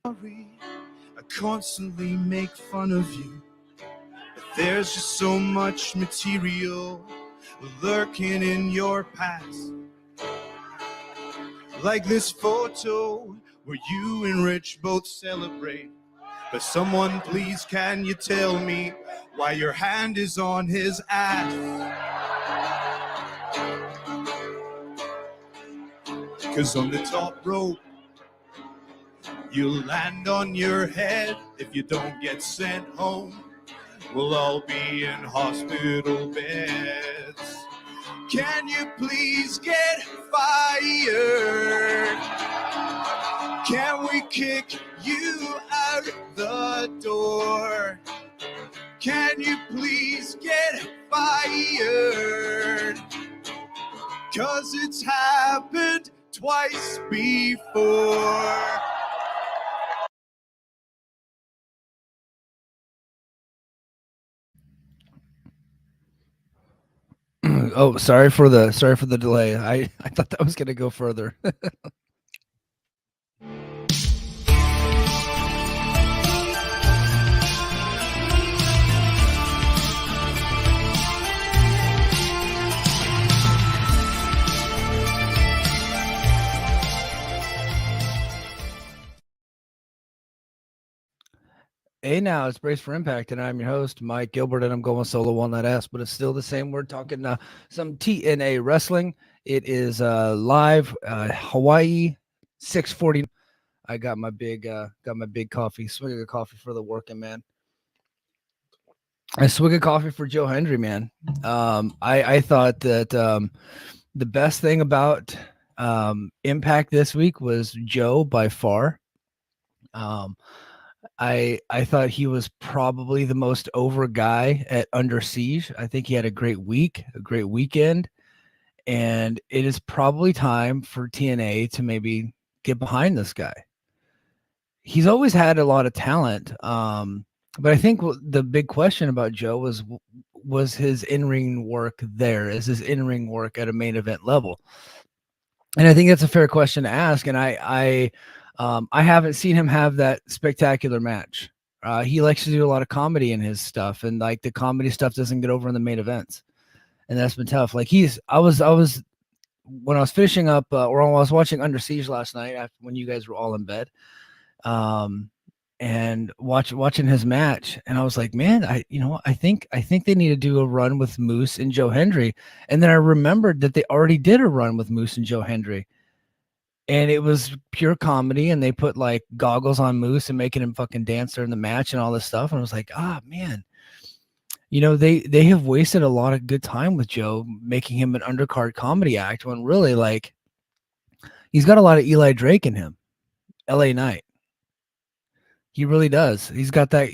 Sorry, I constantly make fun of you, but there's just so much material lurking in your past. Like this photo where you and Rich both celebrate. But someone please, can you tell me why your hand is on his ass? Cause on the top rope, you'll land on your head if you don't get sent home. We'll all be in hospital beds. Can you please get fired? Can we kick you out the door? Can you please get fired? 'Cause it's happened twice before. Oh, sorry for the delay. I thought that was gonna go further. Hey now, it's Brace for Impact, and I'm your host, Mike Gilbert, and I'm going solo on that ass, but it's still the same. We're talking some TNA wrestling. It is live, Hawaii, 6:40. I got my big coffee, swig of coffee for the working man. A swig of coffee for Joe Hendry, man. I thought that the best thing about Impact this week was Joe by far. Um, I thought he was probably the most over guy at Under Siege. I think he had a great week, a great weekend, and it is probably time for TNA to maybe get behind this guy. He's always had a lot of talent, but I think the big question about Joe was his in-ring work there? Is his in-ring work at a main event level? And I think that's a fair question to ask. And I haven't seen him have that spectacular match. He likes to do a lot of comedy in his stuff, and like the comedy stuff doesn't get over in the main events, and that's been tough. Like I was when I was finishing up, or when I was watching Under Siege last night, after when you guys were all in bed, um, and watching his match, and I was like, man, I think they need to do a run with Moose and Joe Hendry, and then I remembered that they already did a run with Moose and Joe Hendry, and it was pure comedy, and they put like goggles on Moose and making him fucking dance during the match and all this stuff. And I was like, ah, man, they have wasted a lot of good time with Joe, making him an undercard comedy act when really like he's got a lot of Eli Drake in him. LA Knight. He really does. He's got that,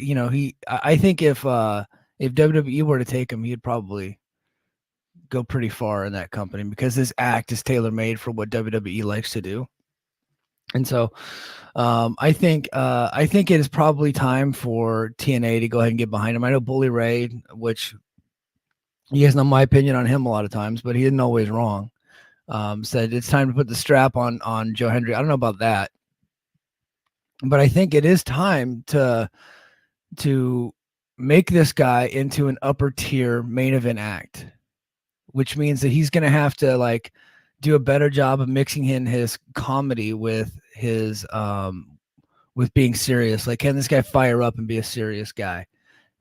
I think if WWE were to take him, he'd probably go pretty far in that company because his act is tailor made for what WWE likes to do. And so I think it is probably time for TNA to go ahead and get behind him. I know Bully Ray, which you guys know my opinion on him a lot of times, but he isn't always wrong. Said it's time to put the strap on Joe Hendry. I don't know about that, but I think it is time to make this guy into an upper tier main event act, which means that he's going to have to like do a better job of mixing in his comedy with being serious. Like, can this guy fire up and be a serious guy?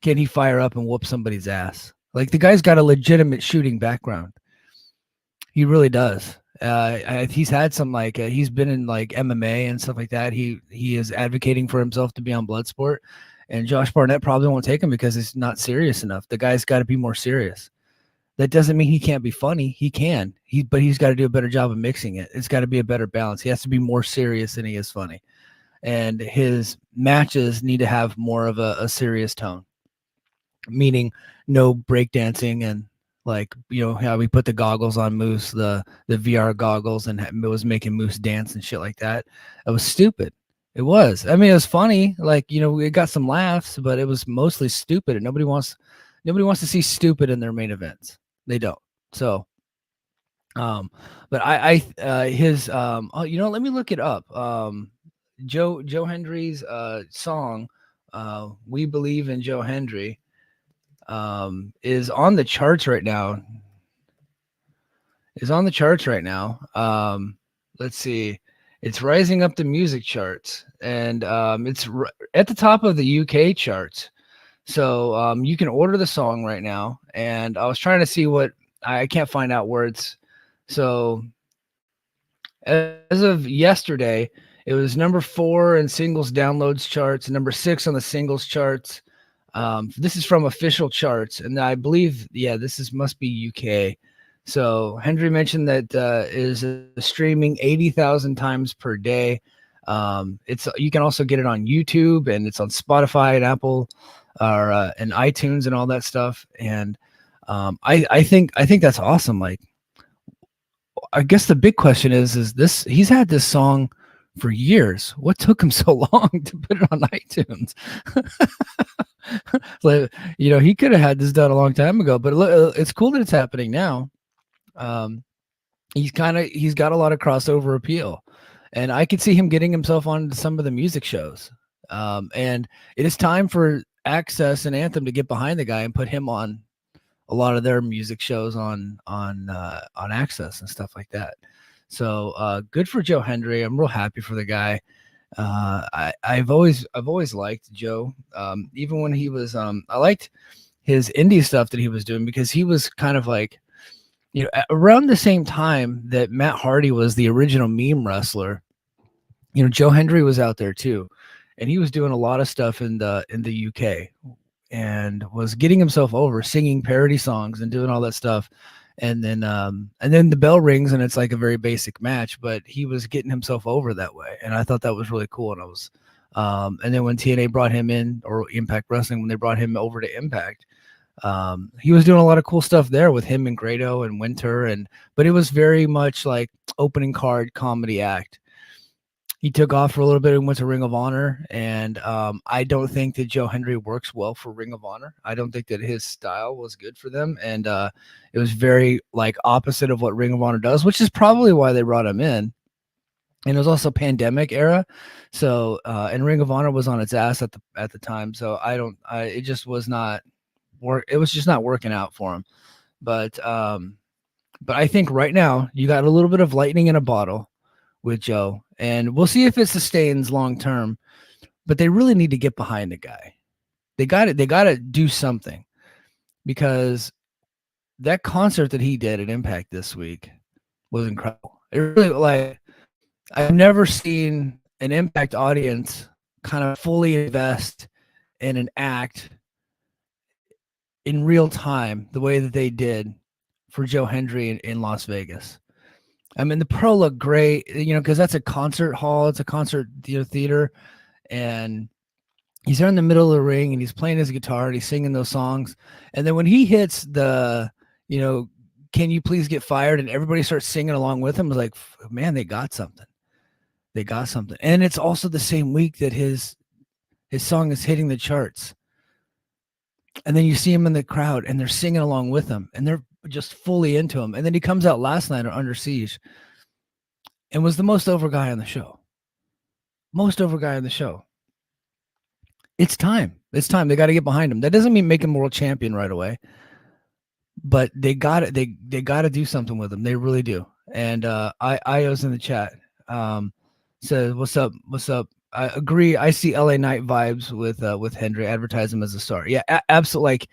Can he fire up and whoop somebody's ass? Like, the guy's got a legitimate shooting background. He really does. He's had some he's been in like MMA and stuff like that. He is advocating for himself to be on Bloodsport, and Josh Barnett probably won't take him because it's not serious enough. The guy's got to be more serious. That doesn't mean he can't be funny. He can. But he's got to do a better job of mixing it. It's got to be a better balance. He has to be more serious than he is funny, and his matches need to have more of a serious tone, meaning no breakdancing and how we put the goggles on Moose, the VR goggles, and it was making Moose dance and shit like that. It was stupid. It was. I mean, it was funny. It got some laughs, but it was mostly stupid, and nobody wants to see stupid in their main events. They don't. So, but his let me look it up. Joe Hendry's song, "We Believe in Joe Hendry," is on the charts right now. Is on the charts right now. Let's see, it's rising up the music charts, and at the top of the UK charts. So you can order the song right now. And I was trying to see what I can't find out words. So as of yesterday, it was number 4 in singles downloads charts, number 6 on the singles charts. This is from official charts, and I believe, yeah, must be UK. So Hendry mentioned that is streaming 80,000 times per day. You can also get it on YouTube, and it's on Spotify and Apple, or and iTunes and all that stuff. And I think that's awesome. Like, I guess the big question is this: he's had this song for years. What took him so long to put it on iTunes? Like, he could have had this done a long time ago, but it's cool that it's happening now. He's got a lot of crossover appeal, and I could see him getting himself onto some of the music shows. And it is time for Access and Anthem to get behind the guy and put him on a lot of their music shows on Access and stuff like that. So good for Joe Hendry. I'm real happy for the guy. I've always liked Joe. Even when he was, I liked his indie stuff that he was doing, because he was kind of like, around the same time that Matt Hardy was the original meme wrestler. Joe Hendry was out there too, and he was doing a lot of stuff in the UK, and was getting himself over, singing parody songs and doing all that stuff. And then the bell rings, and it's like a very basic match, but he was getting himself over that way. And I thought that was really cool. And I was, and then when TNA brought him in, or Impact Wrestling, when they brought him over to Impact, he was doing a lot of cool stuff there with him and Grado and Winter. But it was very much like opening card comedy act. He took off for a little bit and went to Ring of Honor, and I don't think that Joe Hendry works well for Ring of Honor. I don't think that his style was good for them, and it was very like opposite of what Ring of Honor does, which is probably why they brought him in. And it was also pandemic era, so and Ring of Honor was on its ass at the time. So it just was not work. It was just not working out for him. But I think right now you got a little bit of lightning in a bottle with Joe, and we'll see if it sustains long term. But they really need to get behind the guy. They got to do something, because that concert that he did at Impact this week was incredible. It really, like, I've never seen an Impact audience kind of fully invest in an act in real time the way that they did for Joe Hendry in Las Vegas. I mean, the pro looked great, because that's a concert hall. It's a concert theater. And he's there in the middle of the ring, and he's playing his guitar, and he's singing those songs. And then when he hits the, can you please get fired? And everybody starts singing along with him. It's like, man, they got something. They got something. And it's also the same week that his song is hitting the charts. And then you see him in the crowd, and they're singing along with him, and they're just fully into him. And then he comes out last night on Under Siege and was the most over guy on the show. It's time. They got to get behind him. That doesn't mean make him world champion right away, but they got it. They got to do something with him. They really do. And Io's in the chat. Says, what's up? I agree. I see LA Knight vibes with Hendry. Advertise him as a star. Yeah, absolutely. Like,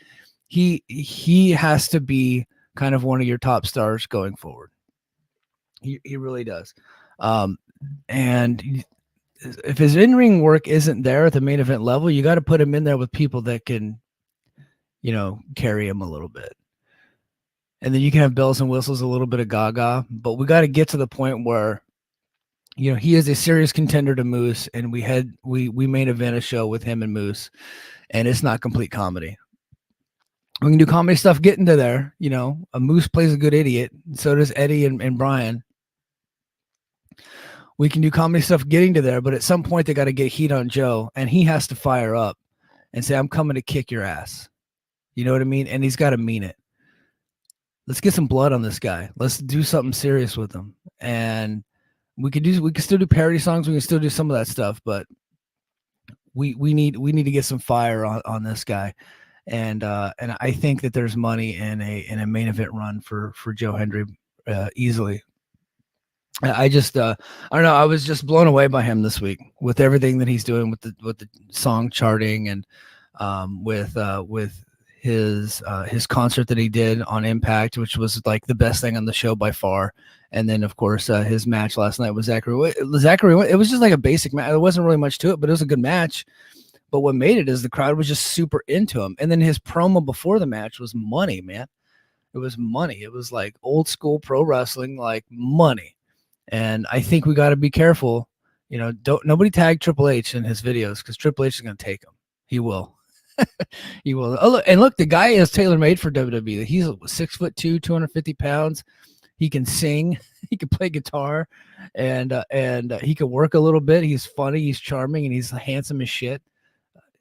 he has to be kind of one of your top stars going forward. He really does. And if his in-ring work isn't there at the main event level, you got to put him in there with people that can, carry him a little bit. And then you can have bells and whistles, a little bit of gaga, but we got to get to the point where, he is a serious contender to Moose, and we main event a show with him and Moose, and it's not complete comedy. We can do comedy stuff getting to there. A Moose plays a good idiot. So does Eddie and Brian. We can do comedy stuff getting to there, but at some point they got to get heat on Joe, and he has to fire up and say, I'm coming to kick your ass. You know what I mean? And he's got to mean it. Let's get some blood on this guy. Let's do something serious with him. And we could still do parody songs. We can still do some of that stuff, but we need to get some fire on this guy. And I think that there's money in a main event run for Joe Hendry easily. I just I don't know. I was just blown away by him this week with everything that he's doing with the song charting and with his concert that he did on Impact, which was like the best thing on the show by far. And then of course his match last night with Zachary. It was just like a basic match. There wasn't really much to it, but it was a good match. But what made it is the crowd was just super into him. And then his promo before the match was money, man. It was money. It was like old school pro wrestling, like money. And I think we got to be careful. You know, nobody tag Triple H in his videos because Triple H is going to take him. He will. He will. Oh, look, the guy is tailor-made for WWE. He's 6'2", 250 pounds. He can sing. He can play guitar, and he can work a little bit. He's funny. He's charming, and he's handsome as shit.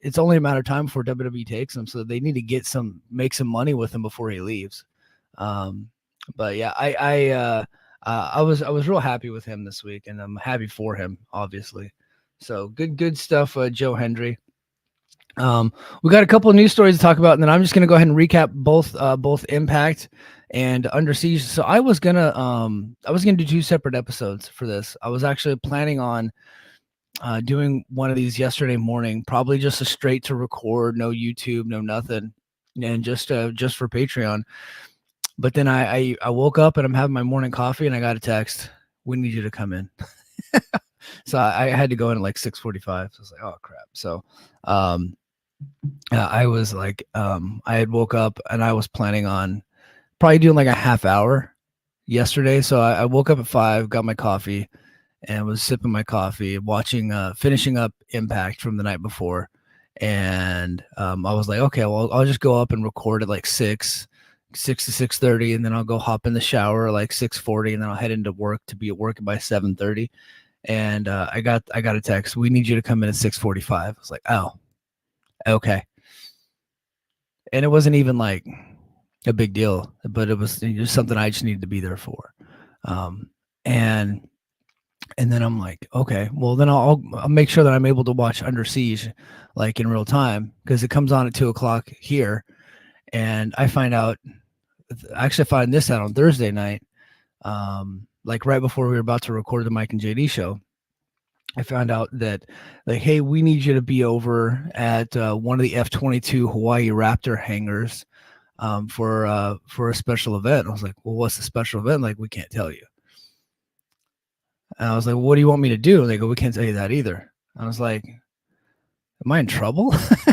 It's only a matter of time before WWE takes him, so they need to make some money with him before he leaves. But yeah, I was real happy with him this week, and I'm happy for him, obviously. So good stuff, Joe Hendry. We got a couple of news stories to talk about, and then I'm just gonna go ahead and recap both Impact and Under Siege. So I was gonna do 2 separate episodes for this. I was actually planning on doing one of these yesterday morning, probably just a straight to record, no YouTube, no nothing, and just for Patreon. But then I woke up and I'm having my morning coffee and I got a text, "We need you to come in." So I had to go in at like 6:45. So I was like, oh crap. So I was like, I had woke up and I was planning on probably doing like a half hour yesterday. So I woke up at 5, got my coffee and was sipping my coffee, watching, finishing up Impact from the night before. And I was like, okay, well, I'll just go up and record at like 6 to 6:30, and then I'll go hop in the shower like 6:40, and then I'll head into work to be at work by 7:30. And I got a text, "We need you to come in at 6:45." I was like, oh, okay. And it wasn't even like a big deal, but it was just something I just needed to be there for. And then I'm like, okay, well then I'll make sure that I'm able to watch Under Siege like in real time, because it comes on at 2:00 here. And I find this out on Thursday night, like right before we were about to record the Mike and JD show. I found out that, like, hey, we need you to be over at one of the F-22 Hawaii Raptor hangars for a special event. I was like, well, what's the special event? Like, we can't tell you. And I was like, well, what do you want me to do? And they go, we can't tell you that either. I was like, am I in trouble?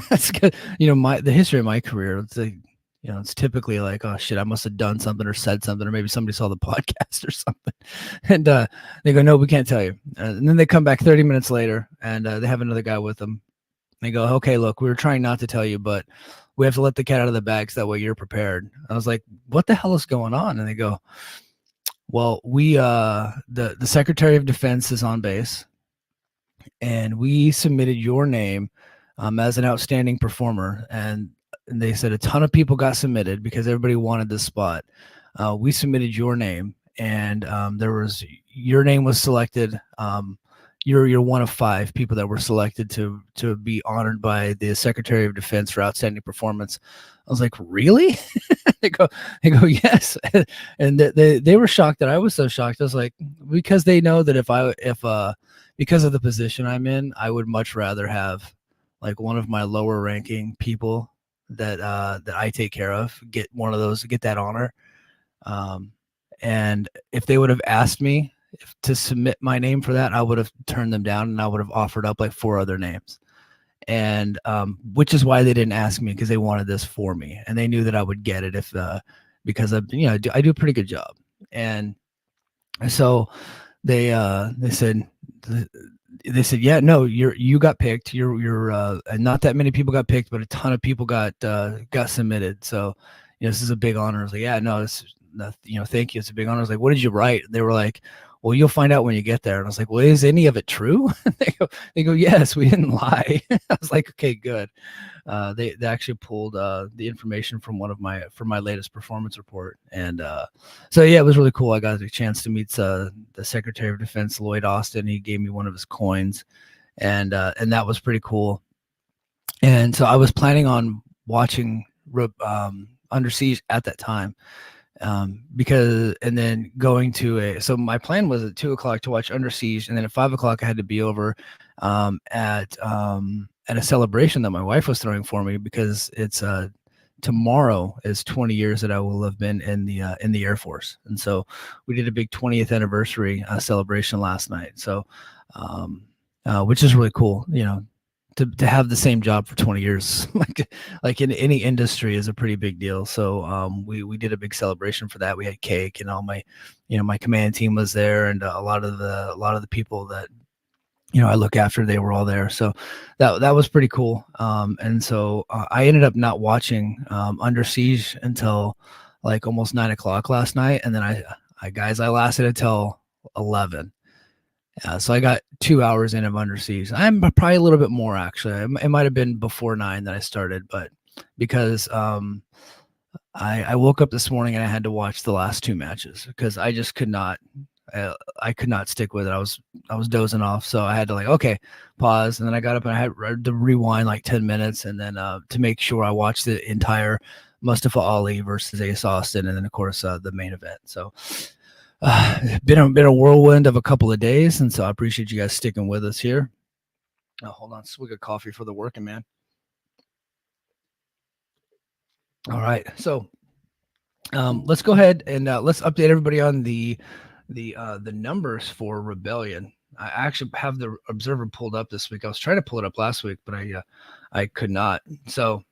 That's good. You know, the history of my career, it's like, you know, it's typically like, oh shit, I must have done something or said something, or maybe somebody saw the podcast or something. And they go, no, we can't tell you. And then they come back 30 minutes later, and they have another guy with them. They go, okay, look, we were trying not to tell you, but we have to let the cat out of the bag so that way you're prepared. I was like, what the hell is going on? And they go, well, we the Secretary of Defense is on base, and we submitted your name as an outstanding performer, and they said a ton of people got submitted because everybody wanted this spot. We submitted your name, and your name was selected. You're one of 5 people that were selected to be honored by the Secretary of Defense for outstanding performance. I was like, really? They go, yes. And they were shocked that I was so shocked. I was like, because they know that if because of the position I'm in, I would much rather have like one of my lower ranking people that I take care of get that honor. And if they would have asked me to submit my name for that, I would have turned them down, and I would have offered up like 4 other names. And which is why they didn't ask me, because they wanted this for me, and they knew that I would get it because I do a pretty good job. And so they said, yeah, no, you got picked. You're not that many people got picked, but a ton of people got submitted. So, you know, this is a big honor. I was like, yeah, no, thank you. It's a big honor. I was like, what did you write? They were like, well, you'll find out when you get there. And I was like, well, is any of it true? They go, yes, we didn't lie. I was like, okay, good. They actually pulled the information from from my latest performance report. And so, yeah, it was really cool. I got a chance to meet the Secretary of Defense, Lloyd Austin. He gave me one of his coins, and that was pretty cool. And so I was planning on watching Under Siege at that time, because, and then going to so my plan was at 2:00 to watch Under Siege, and then at 5:00 I had to be over at a celebration that my wife was throwing for me, because it's tomorrow is 20 years that I will have been in the Air Force. And so we did a big 20th anniversary celebration last night. So which is really cool, to have the same job for 20 years, like in any industry, is a pretty big deal. So we did a big celebration for that. We had cake, and all my, my command team was there, and a lot of the people that, I look after, they were all there. So that was pretty cool. And so I ended up not watching Under Siege until like almost 9:00 last night. And then I lasted until 11. So I got 2 hours in of Under Siege. I'm probably a little bit more, actually. It might have been before 9 that I started, but because I woke up this morning and I had to watch the last 2 matches, because I just could not. I could not stick with it. I was dozing off, so I had to okay, pause, and then I got up and I had to rewind like 10 minutes, and then to make sure I watched the entire Mustafa Ali versus Ace Austin, and then of course the main event. So been a whirlwind of a couple of days, and so I appreciate you guys sticking with us here. Oh, hold on, swig of coffee for the working man. All right, so let's go ahead and let's update everybody on the numbers for Rebellion. I actually have the Observer pulled up this week. I was trying to pull it up last week, but I could not. So,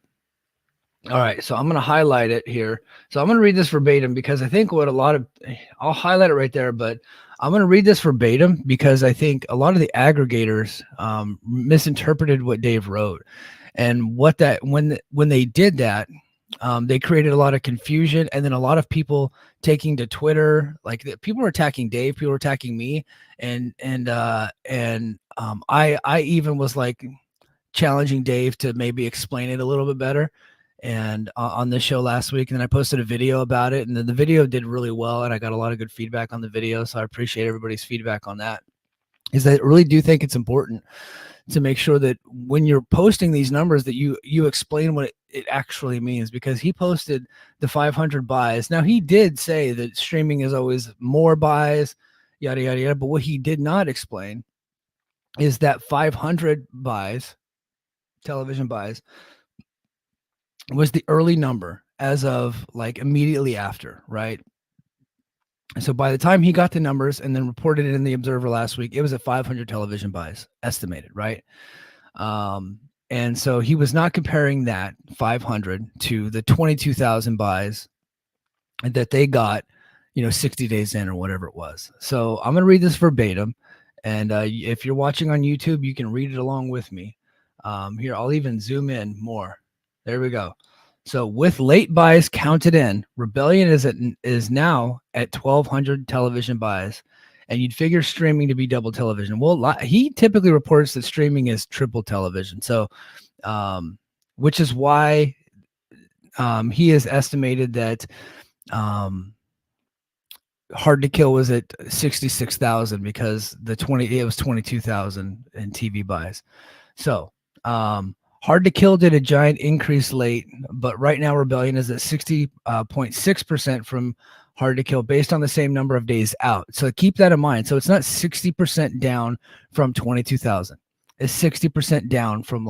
all right. So I'm going to highlight it here. So I'm going to read this verbatim, because I think I'll highlight it right there, but I'm going to read this verbatim because I think a lot of the aggregators misinterpreted what Dave wrote, and when they did that, they created a lot of confusion, and then a lot of people taking to Twitter, people were attacking Dave, people were attacking me, and I even was challenging Dave to maybe explain it a little bit better, and on this show last week, and then I posted a video about it, and then the video did really well, and I got a lot of good feedback on the video, so I appreciate everybody's feedback on that. Is I really do think it's important to make sure that when you're posting these numbers that you explain what it actually means, because he posted the 500 buys. Now, he did say that streaming is always more buys, yada, yada, yada. But what he did not explain is that 500 buys, television buys, was the early number as of immediately after, right? So by the time he got the numbers and then reported it in the Observer last week, it was at 500 television buys estimated, right? And so he was not comparing that 500 to the 22,000 buys that they got, 60 days in or whatever it was. So I'm going to read this verbatim. And if you're watching on YouTube, you can read it along with me. Here, I'll even zoom in more. There we go. So with late buys counted in, Rebellion is now at 1,200 television buys, and you'd figure streaming to be double television. Well, he typically reports that streaming is triple television. So, which is why he has estimated that Hard to Kill was at 66,000, because it was 22,000 in TV buys. So, Hard to Kill did a giant increase late, but right now Rebellion is at 60.6% from Hard to Kill based on the same number of days out. So keep that in mind. So it's not 60% down from 22,000. It's 60% down from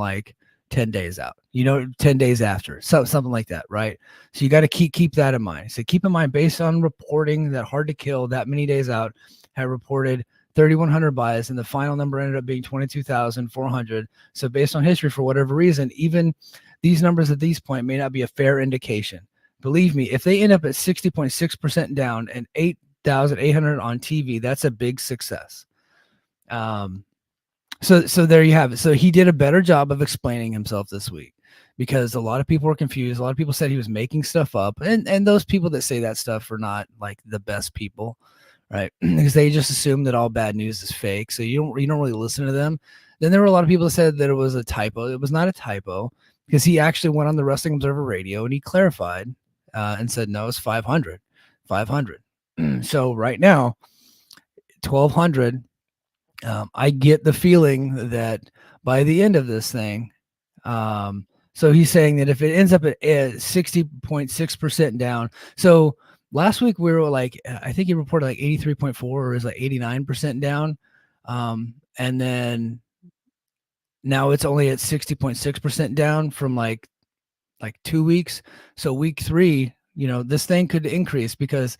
10 days out, 10 days after, something like that, right? So you got to keep that in mind. So keep in mind, based on reporting that Hard to Kill that many days out had reported 3,100 buys, and the final number ended up being 22,400. So based on history, for whatever reason, even these numbers at this point may not be a fair indication. Believe me, if they end up at 60.6% down and 8,800 on TV, that's a big success. So there you have it. So he did a better job of explaining himself this week, because a lot of people were confused. A lot of people said he was making stuff up, and those people that say that stuff are not the best people, right? Because they just assume that all bad news is fake, so you don't really listen to them. Then there were a lot of people that said that it was a typo. It was not a typo, because he actually went on the Wrestling Observer Radio and he clarified and said no, it's 500. So right now, 1200. I get the feeling that by the end of this thing, so he's saying that if it ends up at 60.6% down, so last week we were like, I think he reported like 83.4 or is like 89% down. And then now it's only at 60.6% down from like 2 weeks. So week 3, this thing could increase, because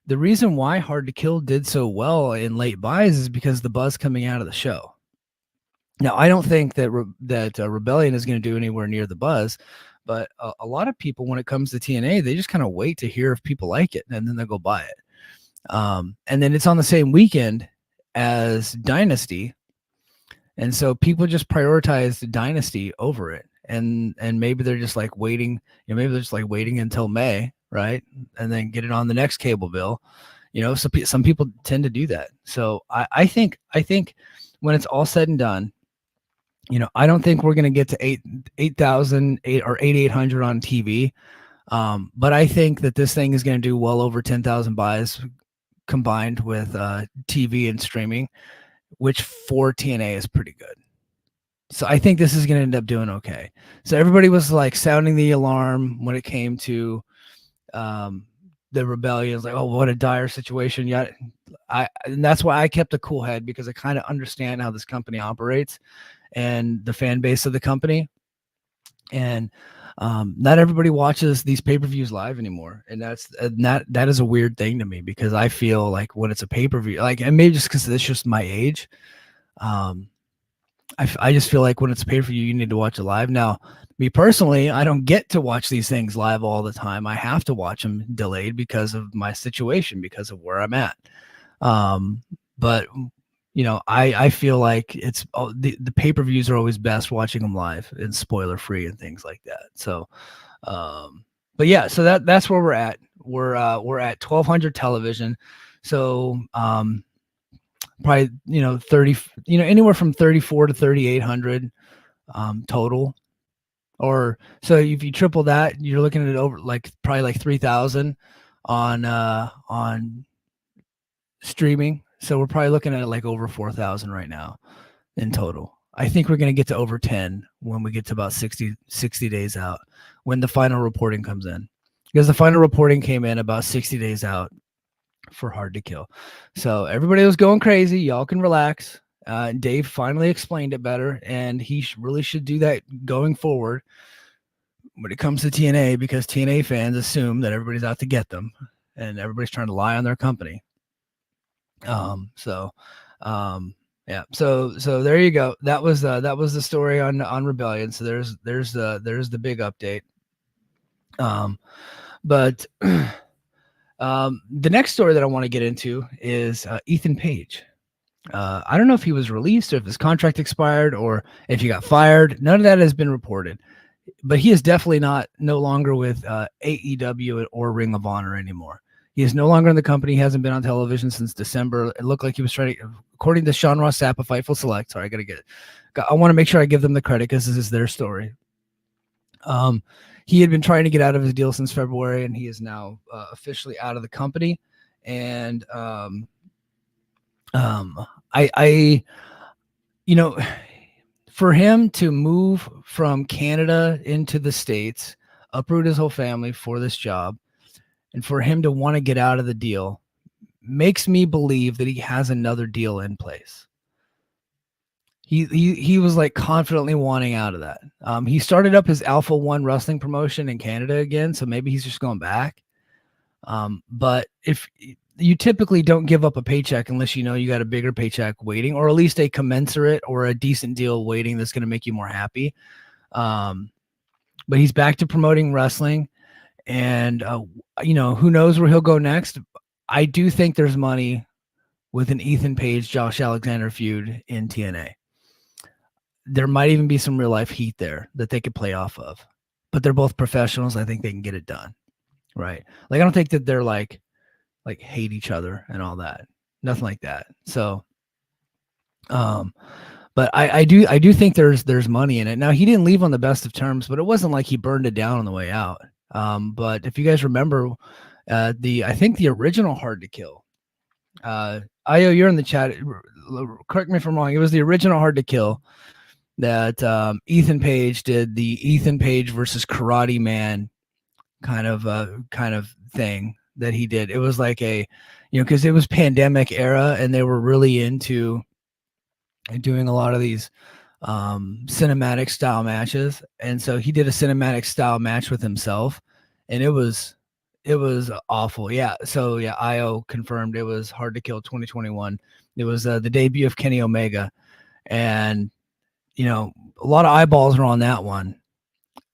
the reason why Hard to Kill did so well in late buys is because the buzz coming out of the show. Now, I don't think that Rebellion is going to do anywhere near the buzz, but a lot of people, when it comes to TNA, they just kind of wait to hear if people like it, and then they'll go buy it. And then it's on the same weekend as Dynasty, and so people just prioritize the Dynasty over it, and maybe they're just like waiting. Maybe they're just like waiting until May, right, and then get it on the next cable bill. So some people tend to do that. So I think when it's all said and done, I don't think we're going to get to 8,000 or 8,800 on TV. But I think that this thing is going to do well over 10,000 buys combined with TV and streaming, which for TNA is pretty good. So I think this is going to end up doing okay. So everybody was like sounding the alarm when it came to the Rebellion. Like, oh, what a dire situation. Yeah, and that's why I kept a cool head, because I kind of understand how this company operates and the fan base of the company. And not everybody watches these pay-per-views live anymore, and that is a weird thing to me, because I feel like when it's a pay-per-view, like, and maybe just because it's just my age, I just feel like when it's pay-per-view, you need to watch it live. Now, me personally, I don't get to watch these things live all the time. I have to watch them delayed because of my situation, because of where I'm at. But I feel like it's the pay-per-views are always best watching them live and spoiler free and things like that. So, but yeah, so that's where we're at. We're at 1200 television. So, probably, 30, anywhere from 34 to 3,800, total. Or so if you triple that, you're looking at over probably like 3,000 on streaming. So we're probably looking at like over 4,000 right now in total. I think we're going to get to over 10 when we get to about 60 days out, when the final reporting comes in, because the final reporting came in about 60 days out for Hard to Kill. So everybody was going crazy. Y'all can relax. Dave finally explained it better, and he really should do that going forward when it comes to TNA, because TNA fans assume that everybody's out to get them and everybody's trying to lie on their company. Yeah. So there you go. That was the story on Rebellion. So there's the big update. But the next story that I want to get into is Ethan Page. I don't know if he was released or if his contract expired or if he got fired. None of that has been reported, but he is definitely no longer with AEW or Ring of Honor anymore. He is no longer in the company. He hasn't been on television since December. It looked like he was trying to, according to Sean Ross Sapp of Fightful Select. Sorry, I want to make sure I give them the credit, because this is their story. He had been trying to get out of his deal since February, and he is now officially out of the company. And for him to move from Canada into the States, uproot his whole family for this job, and for him to want to get out of the deal makes me believe that he has another deal in place. He was like confidently wanting out of that. He started up his Alpha One wrestling promotion in Canada again, so maybe he's just going back. But if you typically don't give up a paycheck unless you got a bigger paycheck waiting, or at least a commensurate or a decent deal waiting that's going to make you more happy. But he's back to promoting wrestling, and who knows where he'll go next. I do think there's money with an Ethan Page, Josh Alexander feud in TNA. There might even be some real life heat there that they could play off of, but they're both professionals. I think they can get it done. Right. Like, I don't think that they're like like hate each other and all that. Nothing like that. So, but I do think there's money in it. Now he didn't leave on the best of terms, but it wasn't like he burned it down on the way out. But if you guys remember, I think the original Hard to Kill. Io, you're in the chat. Correct me if I'm wrong. It was the original Hard to Kill that Ethan Page did, the Ethan Page versus Karate Man kind of thing that he did. It was like a, because it was pandemic era and they were really into doing a lot of these cinematic style matches, and so he did a cinematic style match with himself, and it was awful. Yeah, so yeah, Io confirmed it was Hard to Kill 2021. It was the debut of Kenny Omega, and a lot of eyeballs were on that one,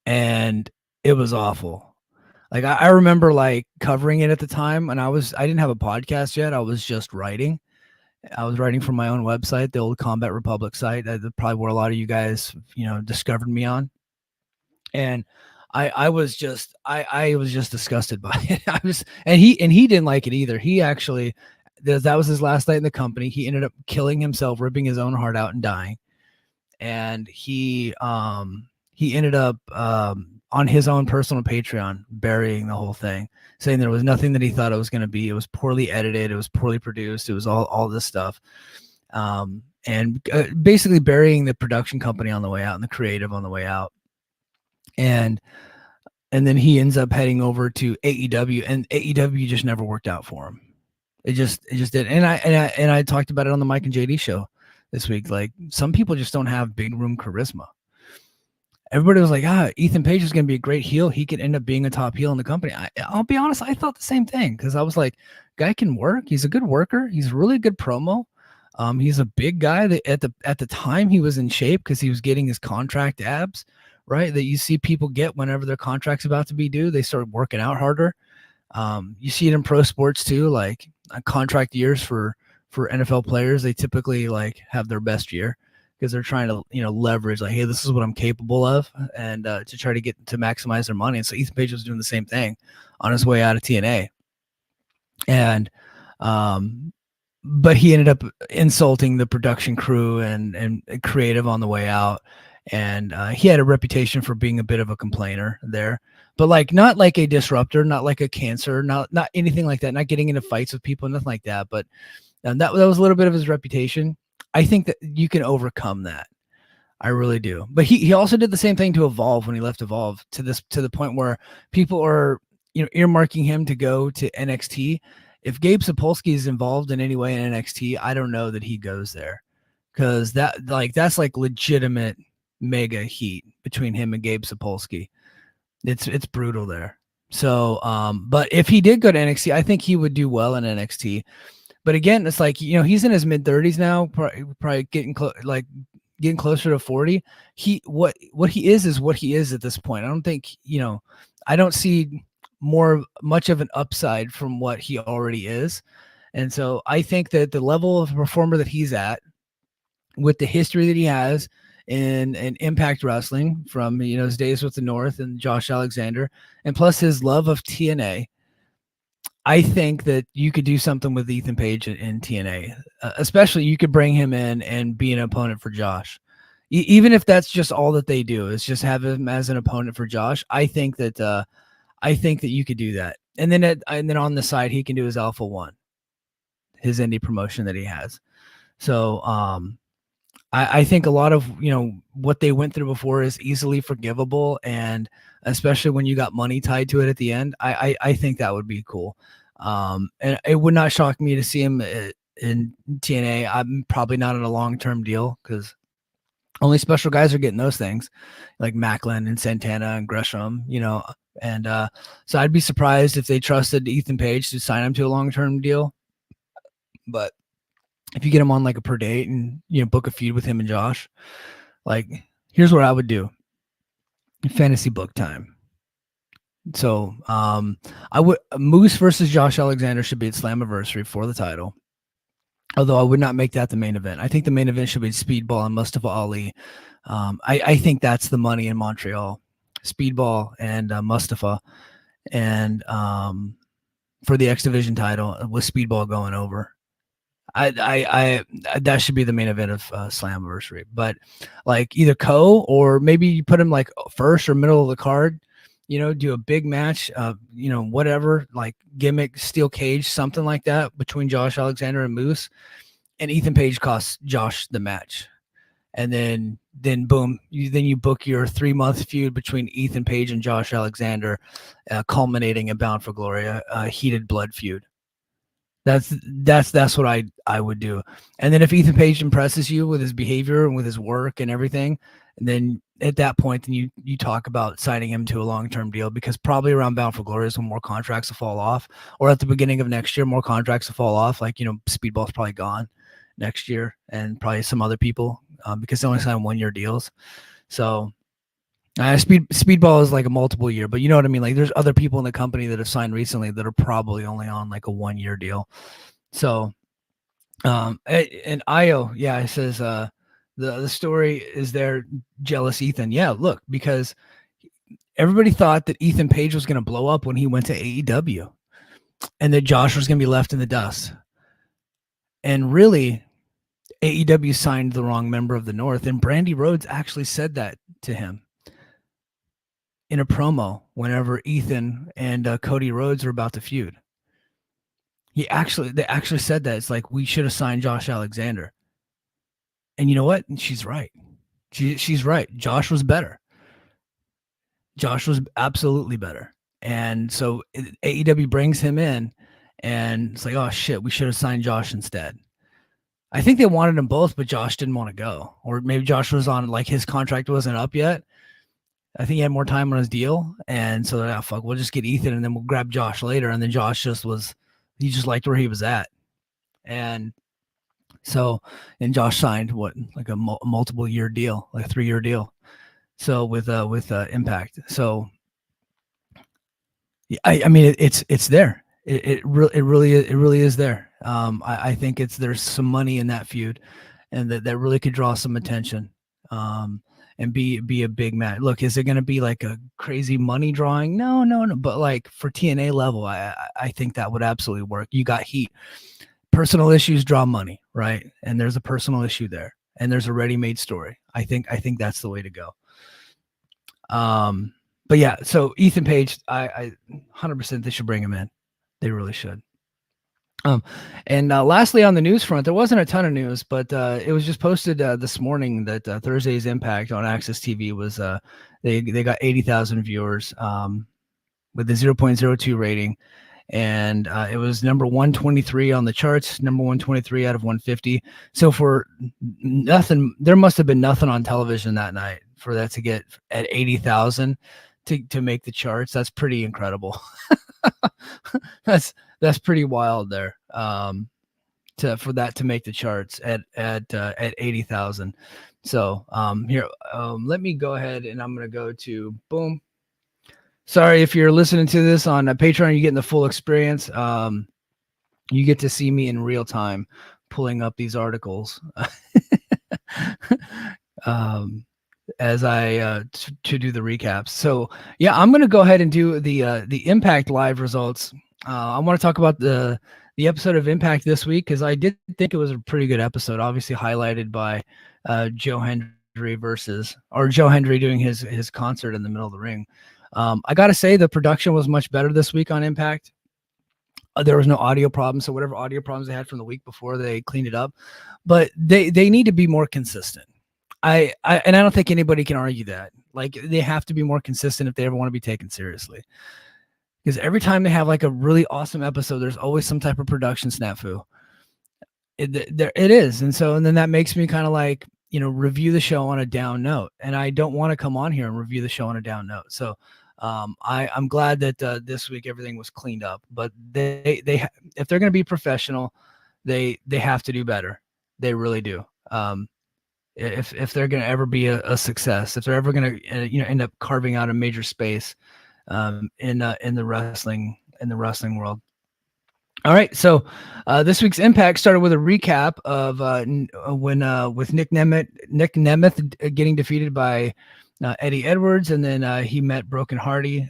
and it was awful. Like I remember like covering it at the time, and I didn't have a podcast yet. I was just writing. I was writing for my own website, the old Combat Republic site. That's probably where a lot of you guys, discovered me on. And I was just disgusted by it. And he didn't like it either. He actually, that was his last night in the company. He ended up killing himself, ripping his own heart out and dying. And he ended up on his own personal Patreon burying the whole thing, saying there was nothing that he thought it was going to be. It was poorly edited. It was poorly produced. It was all this stuff. And basically burying the production company on the way out and the creative on the way out. And then he ends up heading over to AEW, and AEW just never worked out for him. It just did. And I talked about it on the Mike and JD show this week. Like, some people just don't have big room charisma. Everybody was like, Ethan Page is going to be a great heel. He could end up being a top heel in the company. I'll be honest, I thought the same thing, because I was like, guy can work. He's a good worker. He's really good promo. He's a big guy that at the time he was in shape because he was getting his contract abs, right? That you see people get whenever their contract's about to be due. They start working out harder. You see it in pro sports too, like contract years for NFL players. They typically like have their best year, because they're trying to, leverage like, hey, this is what I'm capable of, and to try to get to maximize their money. And so Ethan Page was doing the same thing on his way out of TNA. And, but he ended up insulting the production crew and creative on the way out. And he had a reputation for being a bit of a complainer there, but like, not like a disruptor, not like a cancer, not anything like that, not getting into fights with people, nothing like that. But that was a little bit of his reputation. I think that you can overcome that. I really do. But he also did the same thing to Evolve when he left Evolve, to the point where people are, earmarking him to go to NXT. If Gabe Sapolsky is involved in any way in NXT, I don't know that he goes there, because that's like legitimate mega heat between him and Gabe Sapolsky. It's brutal there. So, but if he did go to NXT, I think he would do well in NXT. But again, it's like, he's in his mid-30s now, probably getting closer to 40. What he is what he is at this point. I don't think, I don't see much of an upside from what he already is. And so I think that the level of performer that he's at, with the history that he has in Impact Wrestling from, his days with the North and Josh Alexander, and plus his love of TNA, I think that you could do something with Ethan Page in TNA. Especially, you could bring him in and be an opponent for Josh. Even if that's just all that they do, is just have him as an opponent for Josh. I think that you could do that. And then on the side, he can do his Alpha One, his indie promotion that he has. So I think a lot of, what they went through before is easily forgivable, and especially when you got money tied to it at the end, I think that would be cool. And it would not shock me to see him in TNA. I'm probably not in a long-term deal, because only special guys are getting those things, like Macklin and Santana and Gresham, and so I'd be surprised if they trusted Ethan Page to sign him to a long-term deal. But if you get him on like a per date and, book a feud with him and Josh, like, here's what I would do. Fantasy book time. So Moose versus Josh Alexander should be at Slammiversary for the title. Although I would not make that the main event. I think the main event should be Speedball and Mustafa Ali. I think that's the money in Montreal. Speedball and Mustafa. And for the X Division title with Speedball going over. I that should be the main event of Slammiversary. But like either or maybe you put him like first or middle of the card. Do a big match, whatever, like gimmick, steel cage, something like that between Josh Alexander and Moose, and Ethan Page costs Josh the match. And then boom, you book your 3-month feud between Ethan Page and Josh Alexander, culminating in Bound for Glory, a heated blood feud. That's what I would do. And then if Ethan Page impresses you with his behavior and with his work and everything, and then at that point, then you talk about signing him to a long-term deal, because probably around Bound for Glory is when more contracts will fall off, or at the beginning of next year, more contracts will fall off. Like, Speedball's probably gone next year, and probably some other people, because they only sign 1-year deals. So Speedball is like a multiple year, but you know what I mean? Like there's other people in the company that have signed recently that are probably only on like a 1-year deal. So, and Io, yeah, it says, the story is there, jealous Ethan. Yeah, look, because everybody thought that Ethan Page was going to blow up when he went to AEW, and that Josh was going to be left in the dust. And really, AEW signed the wrong member of the North, and Brandy Rhodes actually said that to him in a promo whenever Ethan and Cody Rhodes were about to feud. They actually said that. It's like, we should have signed Josh Alexander. And you know what? She's right. She's right. Josh was better. Josh was absolutely better. And so AEW brings him in, and it's like, oh shit, we should have signed Josh instead. I think they wanted them both, but Josh didn't want to go. Or maybe Josh was on, like, his contract wasn't up yet. I think he had more time on his deal. And so, fuck, we'll just get Ethan and then we'll grab Josh later. And then Josh just liked where he was at. And so, and Josh signed like a multiple year deal, like a 3-year deal. So with Impact. So, I mean, it's there. It really is there. I think there's some money in that feud, and that really could draw some attention, and be a big match. Look, is it going to be like a crazy money drawing? No. But like for TNA level, I think that would absolutely work. You got heat. Personal issues draw money, right? And there's a personal issue there, and there's a ready-made story. I think that's the way to go. But yeah, so Ethan Page, I 100% they should bring him in. They really should. And lastly, on the news front, there wasn't a ton of news, but it was just posted this morning that Thursday's Impact on Access TV was they got 80,000 viewers with a 0.02 rating, and it was number 123 on the charts, number 123 out of 150. So for nothing, there must have been nothing on television that night for that to get at 80,000 to make the charts. That's pretty incredible. That's pretty wild there. For that to make the charts at 80,000. So here, let me go ahead and I'm gonna go to boom. Sorry if you're listening to this on Patreon, you're getting the full experience. You get to see me in real time pulling up these articles. As I to do the recaps. So yeah, I'm gonna go ahead and do the Impact live results. I want to talk about the episode of Impact this week, because I did think it was a pretty good episode, obviously highlighted by Joe Hendry doing his concert in the middle of the ring. I gotta say the production was much better this week on Impact. There was no audio problems, so whatever audio problems they had from the week before, they cleaned it up. But they need to be more consistent. I don't think anybody can argue that. Like, they have to be more consistent if they ever want to be taken seriously. Because every time they have like a really awesome episode, there's always some type of production snafu. It is. And then that makes me kind of like, review the show on a down note. And I don't want to come on here and review the show on a down note. So I'm glad that this week everything was cleaned up. But they if they're going to be professional, they have to do better. They really do. If they're going to ever be a success, if they're ever going to end up carving out a major space in the wrestling world. All right, so this week's Impact started with a recap of when with Nick Nemeth getting defeated by Eddie Edwards, and then he met Broken Hardy.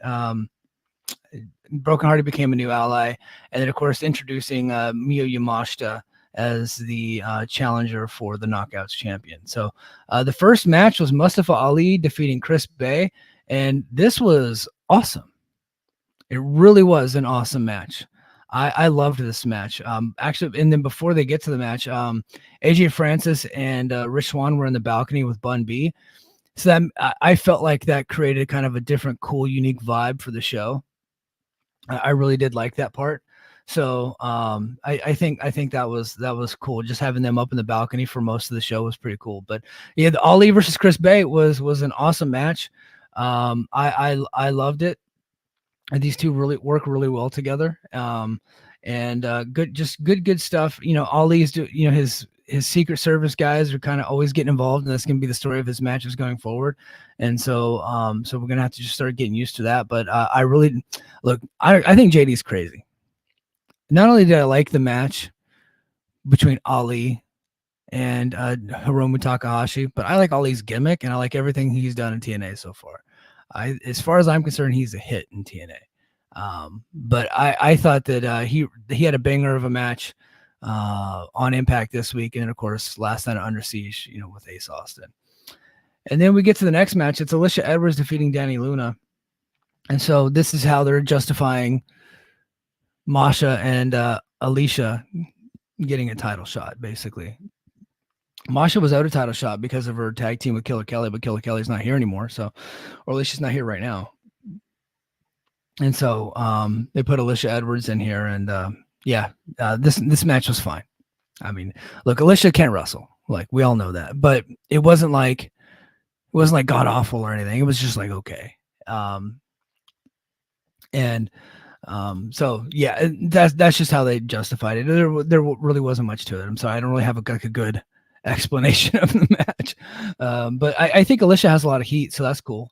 Broken Hearted became a new ally, and then of course introducing Miyo Yamashita as the challenger for the Knockouts champion. So the first match was Mustafa Ali defeating Chris Bay, and this was awesome. It really was an awesome match. I loved this match. Actually, and then before they get to the match, AJ Francis and Rich Swann were in the balcony with Bun B. So that I felt like that created kind of a different, cool, unique vibe for the show. I really did like that part. So I think that was cool. Just having them up in the balcony for most of the show was pretty cool. But yeah, the Ali versus Chris Bay was an awesome match. I loved it. And these two really work really well together. And good stuff. You know, Ali's his Secret Service guys are kind of always getting involved, and that's going to be the story of his matches going forward. And so we're going to have to just start getting used to that. But I really I think JD's crazy. Not only did I like the match between Ali and Hiromu Takahashi, but I like Ali's gimmick, and I like everything he's done in TNA so far. As far as I'm concerned, he's a hit in TNA. But I thought that he had a banger of a match on Impact this week, and of course last night at Under Siege, with Ace Austin. And then we get to the next match. It's Alicia Edwards defeating Dani Luna, and so this is how they're justifying Masha and Alicia getting a title shot. Basically, Masha was out a title shot because of her tag team with Killer Kelly, but Killer Kelly's not here anymore, or at least she's not here right now. And so they put Alicia Edwards in here, and this match was fine. I mean, look, Alicia can't wrestle, like we all know that, but it wasn't like god awful or anything. It was just like okay. So yeah, that's just how they justified it. There really wasn't much to it. I'm sorry, I don't really have a good explanation of the match. But I think Alicia has a lot of heat, so that's cool.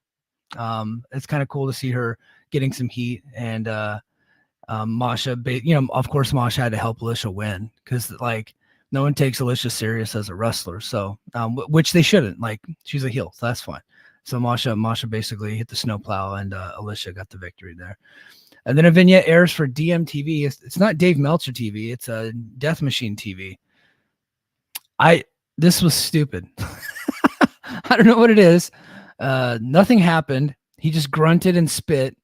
It's kind of cool to see her getting some heat, and Masha, of course Masha had to help Alicia win, because like no one takes Alicia serious as a wrestler, so which they shouldn't. Like, she's a heel, so that's fine. So Masha basically hit the snowplow, and Alicia got the victory there. And then a vignette airs for DMTV. It's not Dave Meltzer TV, it's a Death Machine TV. This was stupid. I don't know what it is. Nothing happened. He just grunted and spit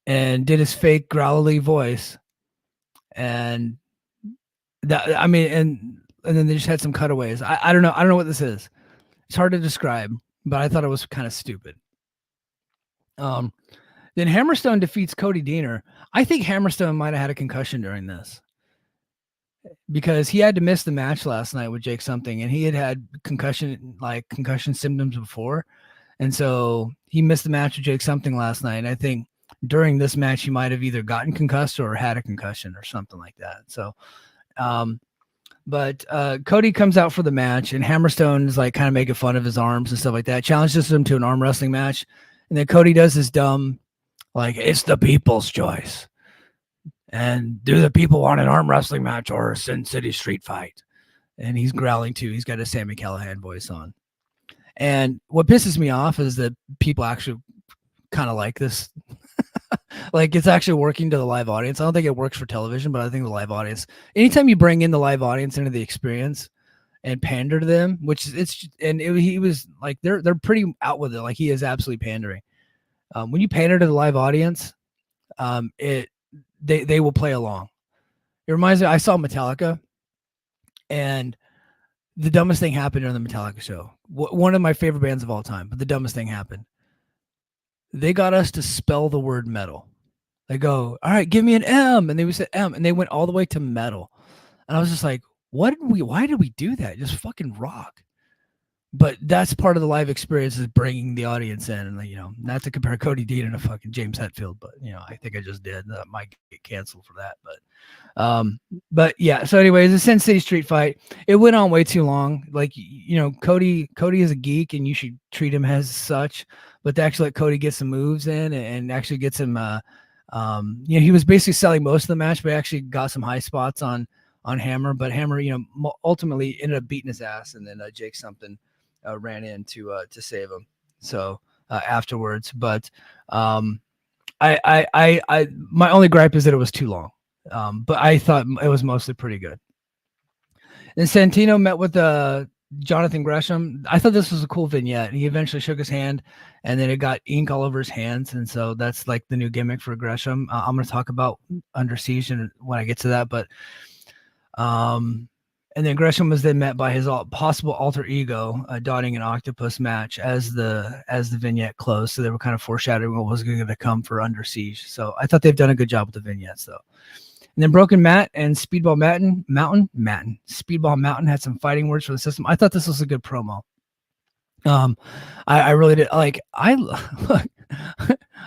and did his fake growly voice. And and then they just had some cutaways. I don't know. I don't know what this is. It's hard to describe, but I thought it was kind of stupid. Then Hammerstone defeats Cody Deaner. I think Hammerstone might have had a concussion during this, because he had to miss the match last night with Jake Something, and he had concussion symptoms before. And so he missed the match with Jake Something last night. And I think during this match, he might have either gotten concussed or had a concussion or something like that. So, but Cody comes out for the match, and Hammerstone is like kind of making fun of his arms and stuff like that. Challenges him to an arm wrestling match. And then Cody does his dumb, like, it's the people's choice. And do the people want an arm wrestling match or a Sin City street fight? And he's growling too. He's got a Sammy Callahan voice on. And what pisses me off is that people actually kind of like this. Like, it's actually working to the live audience. I don't think it works for television, but I think the live audience, anytime you bring in the live audience into the experience and pander to them, he was like, they're pretty out with it. Like, he is absolutely pandering. When you pander to the live audience, they will play along. It reminds me, I saw Metallica, and the dumbest thing happened during the Metallica show. One of my favorite bands of all time, but the dumbest thing happened. They got us to spell the word metal. They go, all right, give me an M. And they would say M, and they went all the way to metal. And I was just like, why did we do that? Just fucking rock. But that's part of the live experience, is bringing the audience in. And, not to compare Cody Dean and a fucking James Hetfield, but, I think I just did. That might get canceled for that. But yeah. So anyways, the Sin City street fight, it went on way too long. Like, Cody is a geek, and you should treat him as such. But to actually let Cody get some moves in and actually get some, he was basically selling most of the match, but actually got some high spots on Hammer. But Hammer, ultimately ended up beating his ass, and then Jake Something ran in to save him. So afterwards, but my only gripe is that it was too long. But I thought it was mostly pretty good. And Santino met with Jonathan Gresham. I thought this was a cool vignette. He eventually shook his hand, and then it got ink all over his hands, and so that's like the new gimmick for Gresham. I'm going to talk about Under Siege and when I get to that, but and then Gresham was then met by his possible alter ego, donning an octopus match as the vignette closed. So they were kind of foreshadowing what was going to come for Under Siege. So I thought they've done a good job with the vignettes, though. And then Broken Matt and Speedball Mountain had some fighting words for the system. I thought this was a good promo. I really did. Like I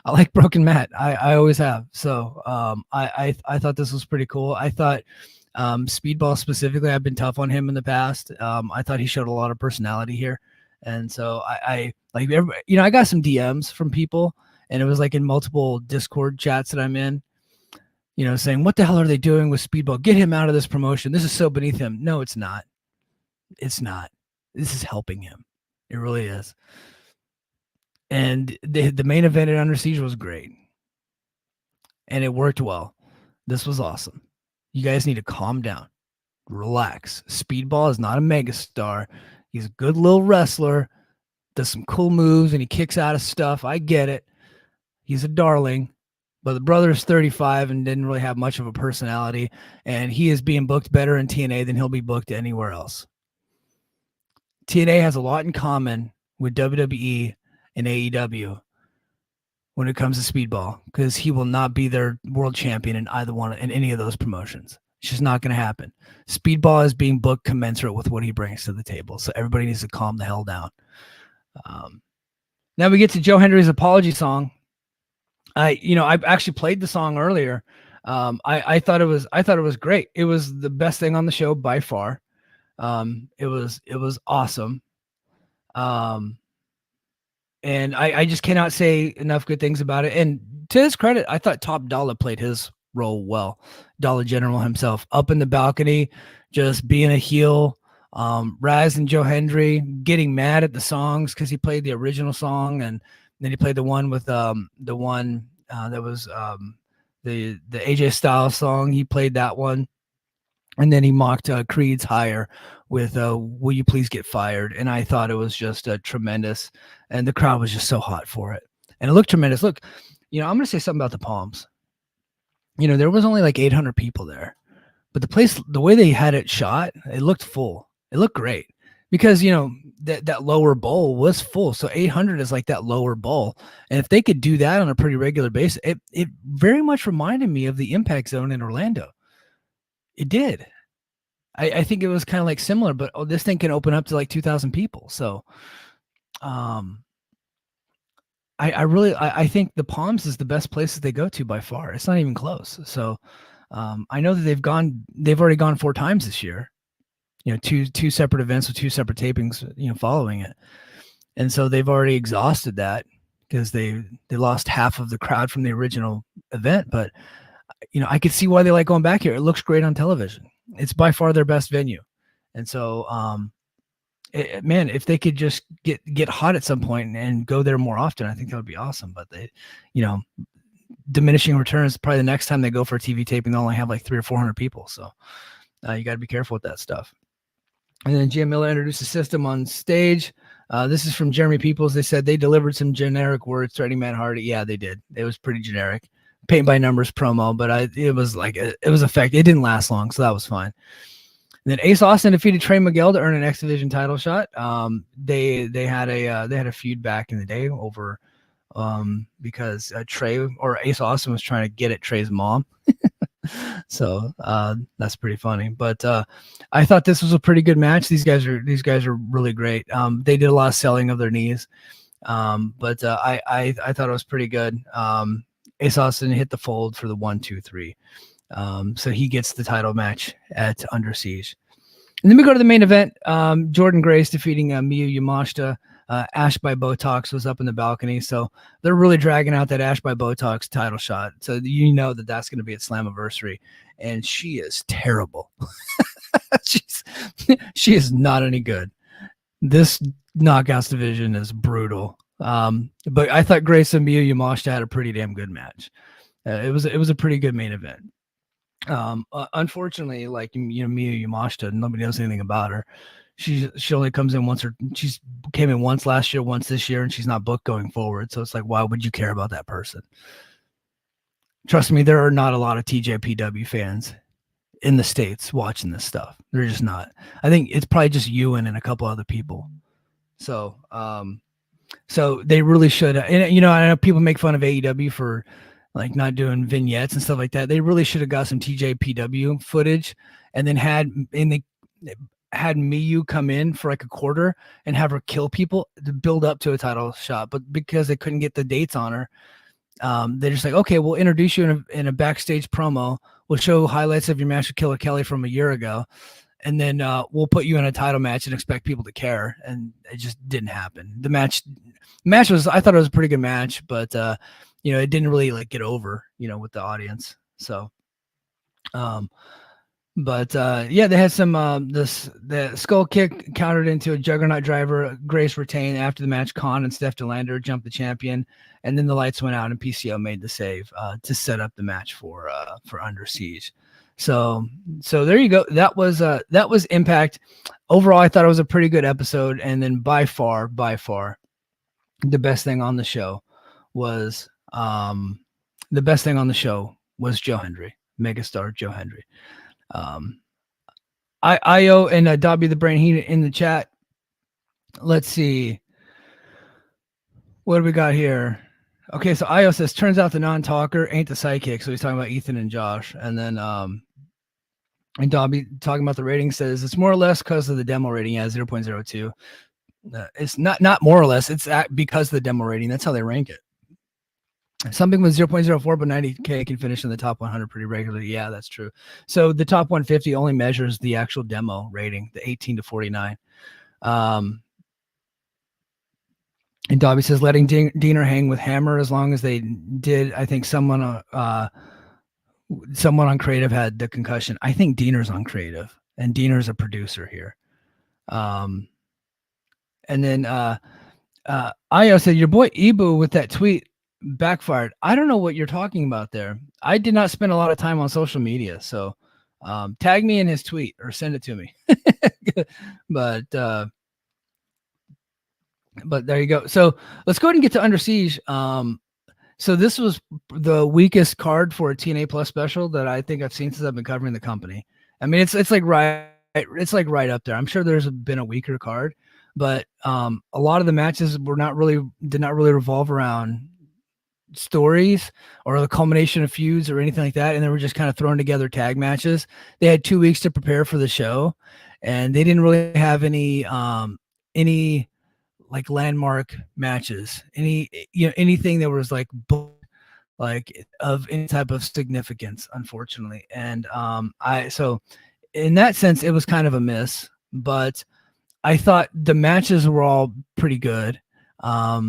like Broken Matt. I always have. So I thought this was pretty cool. I thought Speedball specifically, I've been tough on him in the past. I thought he showed a lot of personality here, and so I like everybody, I got some DMs from people, and it was like in multiple Discord chats that I'm in. Saying, what the hell are they doing with Speedball? Get him out of this promotion. This is so beneath him. No, it's not. It's not. This is helping him. It really is. And the main event at Under Siege was great. And it worked well. This was awesome. You guys need to calm down. Relax. Speedball is not a megastar. He's a good little wrestler. Does some cool moves, and he kicks out of stuff. I get it. He's a darling. But the brother is 35 and didn't really have much of a personality, and he is being booked better in TNA than he'll be booked anywhere else. TNA has a lot in common with WWE and AEW when it comes to Speedball, because he will not be their world champion in any of those promotions. It's just not going to happen. Speedball is being booked commensurate with what he brings to the table, so everybody needs to calm the hell down. Now we get to Joe Hendry's apology song. I actually played the song earlier. I thought it was great. It was the best thing on the show by far. It was awesome. And I just cannot say enough good things about it. And to his credit, I thought Top Dollar played his role well. Dollar General himself up in the balcony, just being a heel. Raz and Joe Hendry getting mad at the songs because he played the original song, and then he played the one with that was the AJ Styles song. He played that one, and then he mocked Creed's Higher with "Will You Please Get Fired?" And I thought it was just tremendous, and the crowd was just so hot for it, and it looked tremendous. Look, I'm going to say something about the Palms. There was only like 800 people there, but the place, the way they had it shot, it looked full. It looked great. Because, that lower bowl was full. So 800 is like that lower bowl. And if they could do that on a pretty regular basis, it very much reminded me of the Impact Zone in Orlando. It did. I think it was kind of like similar, but this thing can open up to like 2,000 people. So I think the Palms is the best place that they go to by far. It's not even close. So I know that they've already gone 4 times this year. Two separate events with 2 separate tapings, following it. And so they've already exhausted that because they lost half of the crowd from the original event. But, I could see why they like going back here. It looks great on television. It's by far their best venue. And so, man, if they could just get hot at some point and go there more often, I think that would be awesome. But they, diminishing returns, probably the next time they go for a TV taping, they'll only have like 300 or 400 people. So you got to be careful with that stuff. And then Jim Miller introduced the system on stage. This is from Jeremy Peoples. They said they delivered some generic words threatening Matt Hardy. Yeah, they did. It was pretty generic. Paint by numbers promo, but it was effective. It didn't last long, so that was fine. And then Ace Austin defeated Trey Miguel to earn an X Division title shot. They had a feud back in the day over because Trey or Ace Austin was trying to get at Trey's mom. So that's pretty funny. But I thought this was a pretty good match. These guys are really great. They did a lot of selling of their knees, but I thought it was pretty good. Ace Austin hit the fold for the 1, 2, 3. So he gets the title match at Under Siege. And then we go to the main event. Jordan Grace defeating Miyu Yamashita. Ash by Botox was up in the balcony. So they're really dragging out that Ash by Botox title shot. So that's going to be at Slammiversary. And she is terrible. She is not any good. This Knockouts division is brutal. But I thought Grace and Miyu Yamashita had a pretty damn good match. It was a pretty good main event. Unfortunately, like Miyu Yamashita, nobody knows anything about her. She only comes in once, or she's came in once last year, once this year, and she's not booked going forward. So it's like, why would you care about that person? Trust me, there are not a lot of TJPW fans in the States watching this stuff. They're just not. I think it's probably just you and a couple other people. So, so they really should. And I know people make fun of AEW for like not doing vignettes and stuff like that. They really should have got some TJPW footage, and then had Miyu come in for like a quarter and have her kill people to build up to a title shot. But because they couldn't get the dates on her, they're just like, okay, we'll introduce you in a backstage promo. We'll show highlights of your match with Killer Kelly from a year ago, and then we'll put you in a title match and expect people to care. And it just didn't happen. The match was, I thought it was a pretty good match, but it didn't really like get over, with the audience. So, but they had some the skull kick countered into a juggernaut driver. Grace retained after the match. Khan and Steph DeLander jumped the champion, and then the lights went out and PCO made the save to set up the match for Under Siege. So there you go. That was Impact. Overall, I thought it was a pretty good episode, and then by far, the best thing on the show was Joe Hendry, megastar Joe Hendry. Io and Dobby the Brain Heat in the chat. Let's see. What do we got here? Okay, so Io says, turns out the non-talker ain't the sidekick. So he's talking about Ethan and Josh. And then and Dobby talking about the rating says it's more or less because of the demo rating. Yeah, 0.02. It's not more or less. It's because of the demo rating. That's how they rank it. Something with 0.04, but 90K can finish in the top 100 pretty regularly. Yeah, that's true. So the top 150 only measures the actual demo rating, the 18 to 49. And Dobby says letting Diener hang with Hammer as long as they did. I think someone on creative had the concussion. I think Diener's on creative, and Diener's a producer here. And then Io said, your boy Ibu with that tweet backfired. I don't know what you're talking about there. I did not spend a lot of time on social media, so tag me in his tweet or send it to me. But there you go. So let's go ahead and get to Under Siege. So this was the weakest card for a TNA Plus special that I think I've seen since I've been covering the company. I mean, it's like right up there. I'm sure there's been a weaker card, but a lot of the matches did not really revolve around stories or the culmination of feuds or anything like that, and they were just kind of throwing together tag matches. They had 2 weeks to prepare for the show, and they didn't really have any like landmark matches, anything that was like of any type of significance, unfortunately. And so in that sense it was kind of a miss, but I thought the matches were all pretty good. I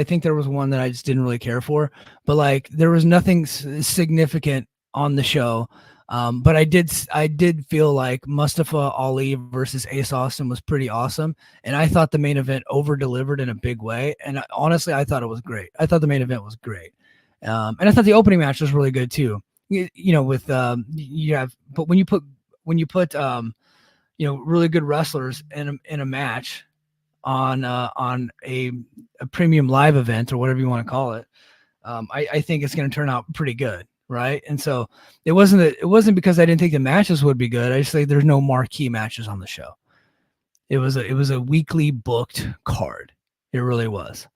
think there was one that I just didn't really care for, but like there was nothing significant on the show. But I did feel like Mustafa Ali versus Ace Austin was pretty awesome. And I thought the main event over delivered in a big way. And honestly, I thought it was great. I thought the main event was great. And I thought the opening match was really good too. But when you put really good wrestlers in a match on a premium live event or whatever you want to call it, I think it's going to turn out pretty good, right? And so it wasn't because I didn't think the matches would be good. I just think there's no marquee matches on the show. It was a weekly booked card. It really was.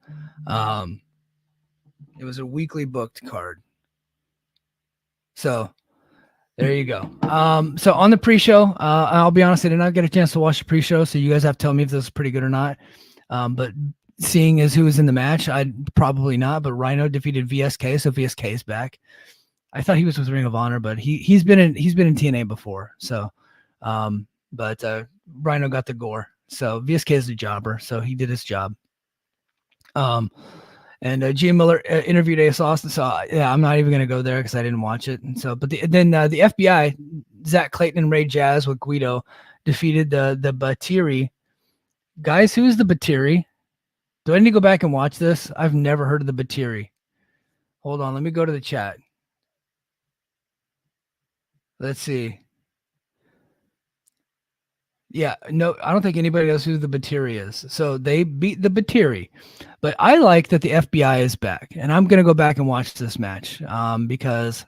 It was a weekly booked card. So there you go. So on the pre-show, I'll be honest, I did not get a chance to watch the pre-show, so you guys have to tell me if this is pretty good or not. But seeing as who was in the match, I'd probably not. But Rhino defeated VSK, so VSK is back. I thought he was with Ring of Honor, but he's been in TNA before. So, but Rhino got the gore. So VSK is a jobber, so he did his job. And G. Miller interviewed Ace Austin. So yeah, I'm not even going to go there because I didn't watch it. And so, but then the FBI, Zach Clayton and Ray Jazz with Guido defeated the Batiri guys. Who's the Batiri? Do I need to go back and watch this? I've never heard of the Batiri. Hold on, let me go to the chat. Let's see. Yeah, no, I don't think anybody knows who the Batiri is. So they beat the Batiri. But I like that the FBI is back. And I'm going to go back and watch this match because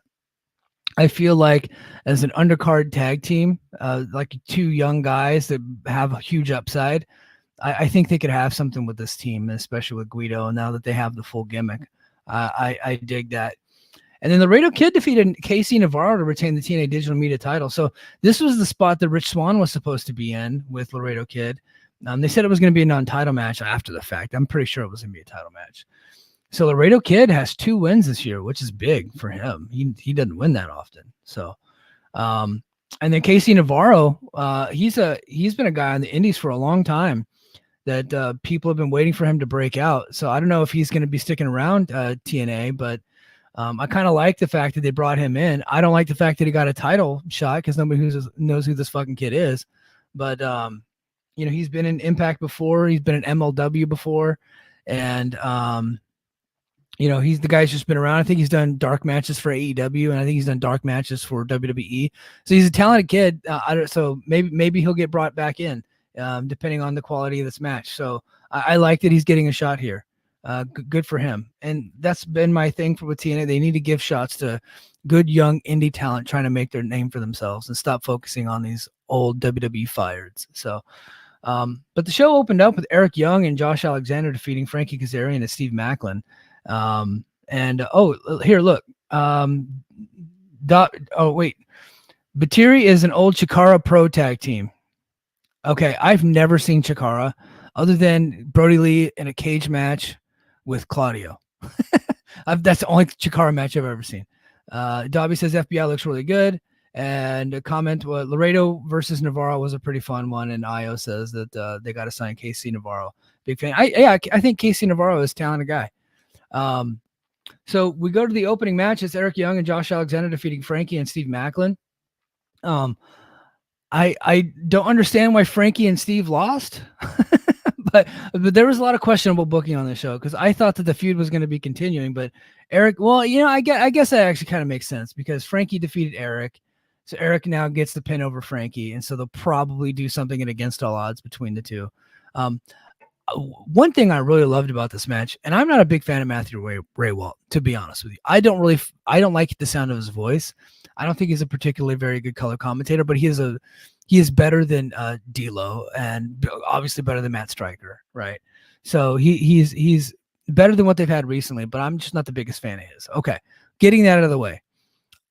I feel like as an undercard tag team, like two young guys that have a huge upside, I think they could have something with this team, especially with Guido, now that they have the full gimmick. I dig that. And then the Laredo Kid defeated Casey Navarro to retain the TNA Digital Media title. So this was the spot that Rich Swann was supposed to be in with Laredo Kid. They said it was going to be a non-title match after the fact. I'm pretty sure it was going to be a title match. So Laredo Kid has 2 wins this year, which is big for him. He doesn't win that often. So, and then Casey Navarro, he's been a guy on the Indies for a long time that people have been waiting for him to break out. So I don't know if he's going to be sticking around TNA, but I kind of like the fact that they brought him in. I don't like the fact that he got a title shot because nobody knows who this fucking kid is. But, he's been in Impact before. He's been in MLW before. And, he's the guy's just been around. I think he's done dark matches for AEW, and I think he's done dark matches for WWE. So he's a talented kid. So maybe he'll get brought back in, depending on the quality of this match. So I like that he's getting a shot here. Good for him. And that's been my thing with TNA. They need to give shots to good young indie talent trying to make their name for themselves and stop focusing on these old WWE fireds. So, but the show opened up with Eric Young and Josh Alexander defeating Frankie Kazarian and Steve Macklin. Here, look. Batiri is an old Chikara Pro tag team. Okay, I've never seen Chikara other than Brody Lee in a cage match with Claudio. That's the only Chikara match I've ever seen. Dobby says FBI looks really good. And a comment, Laredo versus Navarro was a pretty fun one. And Io says that they got to sign Casey Navarro. Big fan. I think Casey Navarro is a talented guy. So we go to the opening match. It's Eric Young and Josh Alexander defeating Frankie and Steve Macklin. I don't understand why Frankie and Steve lost, but there was a lot of questionable booking on the show because I thought that the feud was going to be continuing. But Eric, I guess that actually kind of makes sense because Frankie defeated Eric, so Eric now gets the pin over Frankie, and so they'll probably do something at Against All Odds between the two. One thing I really loved about this match, and I'm not a big fan of Matthew Raywalt, to be honest with you. I don't like the sound of his voice. I don't think he's a particularly very good color commentator, but he is better than D'Lo and obviously better than Matt Stryker, right? So he's better than what they've had recently, but I'm just not the biggest fan of his. Okay, getting that out of the way.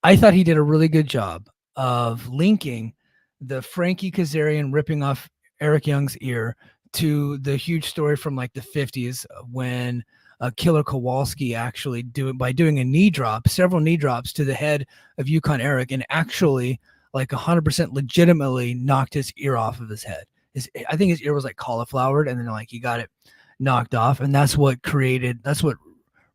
I thought he did a really good job of linking the Frankie Kazarian ripping off Eric Young's ear to the huge story from like the 50s when Killer Kowalski actually doing a knee drop, several knee drops to the head of Yukon Eric, and actually like 100% legitimately knocked his ear off of his head. I think his ear was like cauliflowered, and then like he got it knocked off, and that's what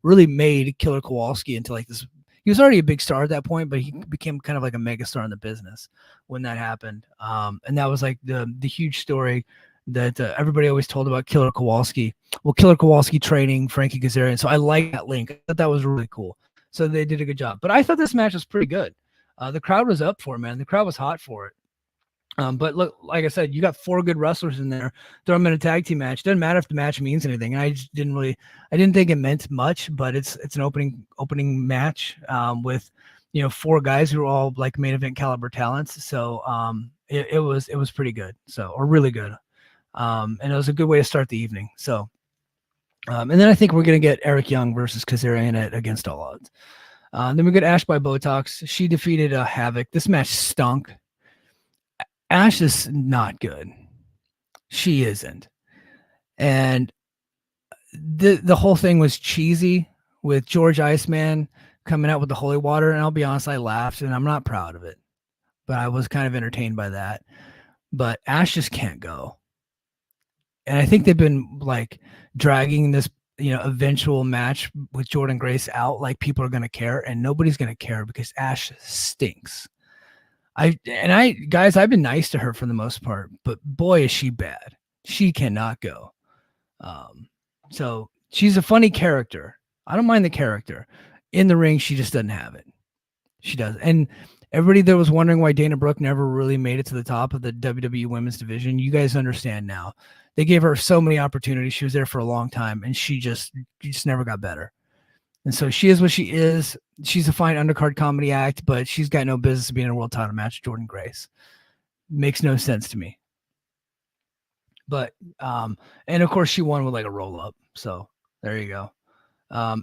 really made Killer Kowalski into like this. He was already a big star at that point, but he became kind of like a mega star in the business when that happened. And that was like the huge story that everybody always told about Killer Kowalski. Well, Killer Kowalski training Frankie Kazarian. So I like that link. I thought that was really cool. So they did a good job. But I thought this match was pretty good. The crowd was up for it, man. The crowd was hot for it. But look, like I said, you got 4 good wrestlers in there. Throw them in a tag team match. Doesn't matter if the match means anything. I just didn't think it meant much, but it's an opening match with 4 guys who are all like main event caliber talents. So it was pretty good. Or really good. And it was a good way to start the evening. So, and then I think we're going to get Eric Young versus Kazarian at Against All Odds. Then we get Ash by Botox. She defeated Havoc. This match stunk. Ash is not good. She isn't. And the whole thing was cheesy with George Iceman coming out with the holy water. And I'll be honest, I laughed and I'm not proud of it, but I was kind of entertained by that. But Ash just can't go. And I think they've been like dragging this, eventual match with Jordan Grace out. Like people are going to care, and nobody's going to care because Ash stinks. I've been nice to her for the most part, but boy, is she bad. She cannot go. So she's a funny character. I don't mind the character. In the ring, she just doesn't have it. She does. And everybody that was wondering why Dana Brooke never really made it to the top of the WWE women's division, you guys understand now. They gave her so many opportunities. She was there for a long time, and she just never got better. And so she is what she is. She's a fine undercard comedy act, but she's got no business being in a world title match with Jordan Grace. Makes no sense to me. But and of course she won with like a roll up. So there you go.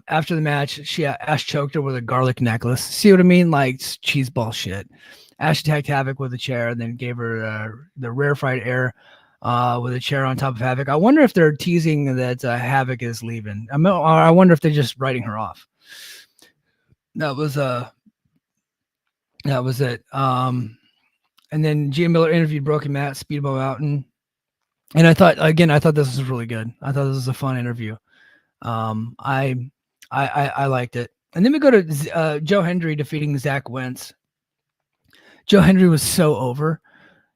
After the match, Ash choked her with a garlic necklace. See what I mean? Like cheese ball shit. Ash attacked Havoc with a chair and then gave her the rarefied air with a chair on top of Havoc. I wonder if they're teasing that Havoc is leaving. I wonder if they're just writing her off. That was it. And then Gia Miller interviewed Broken Matt, Speedball Mountain. And I thought this was really good. I thought this was a fun interview. I liked it. And then we go to Joe Hendry defeating Zach Wentz. Joe Hendry was so over.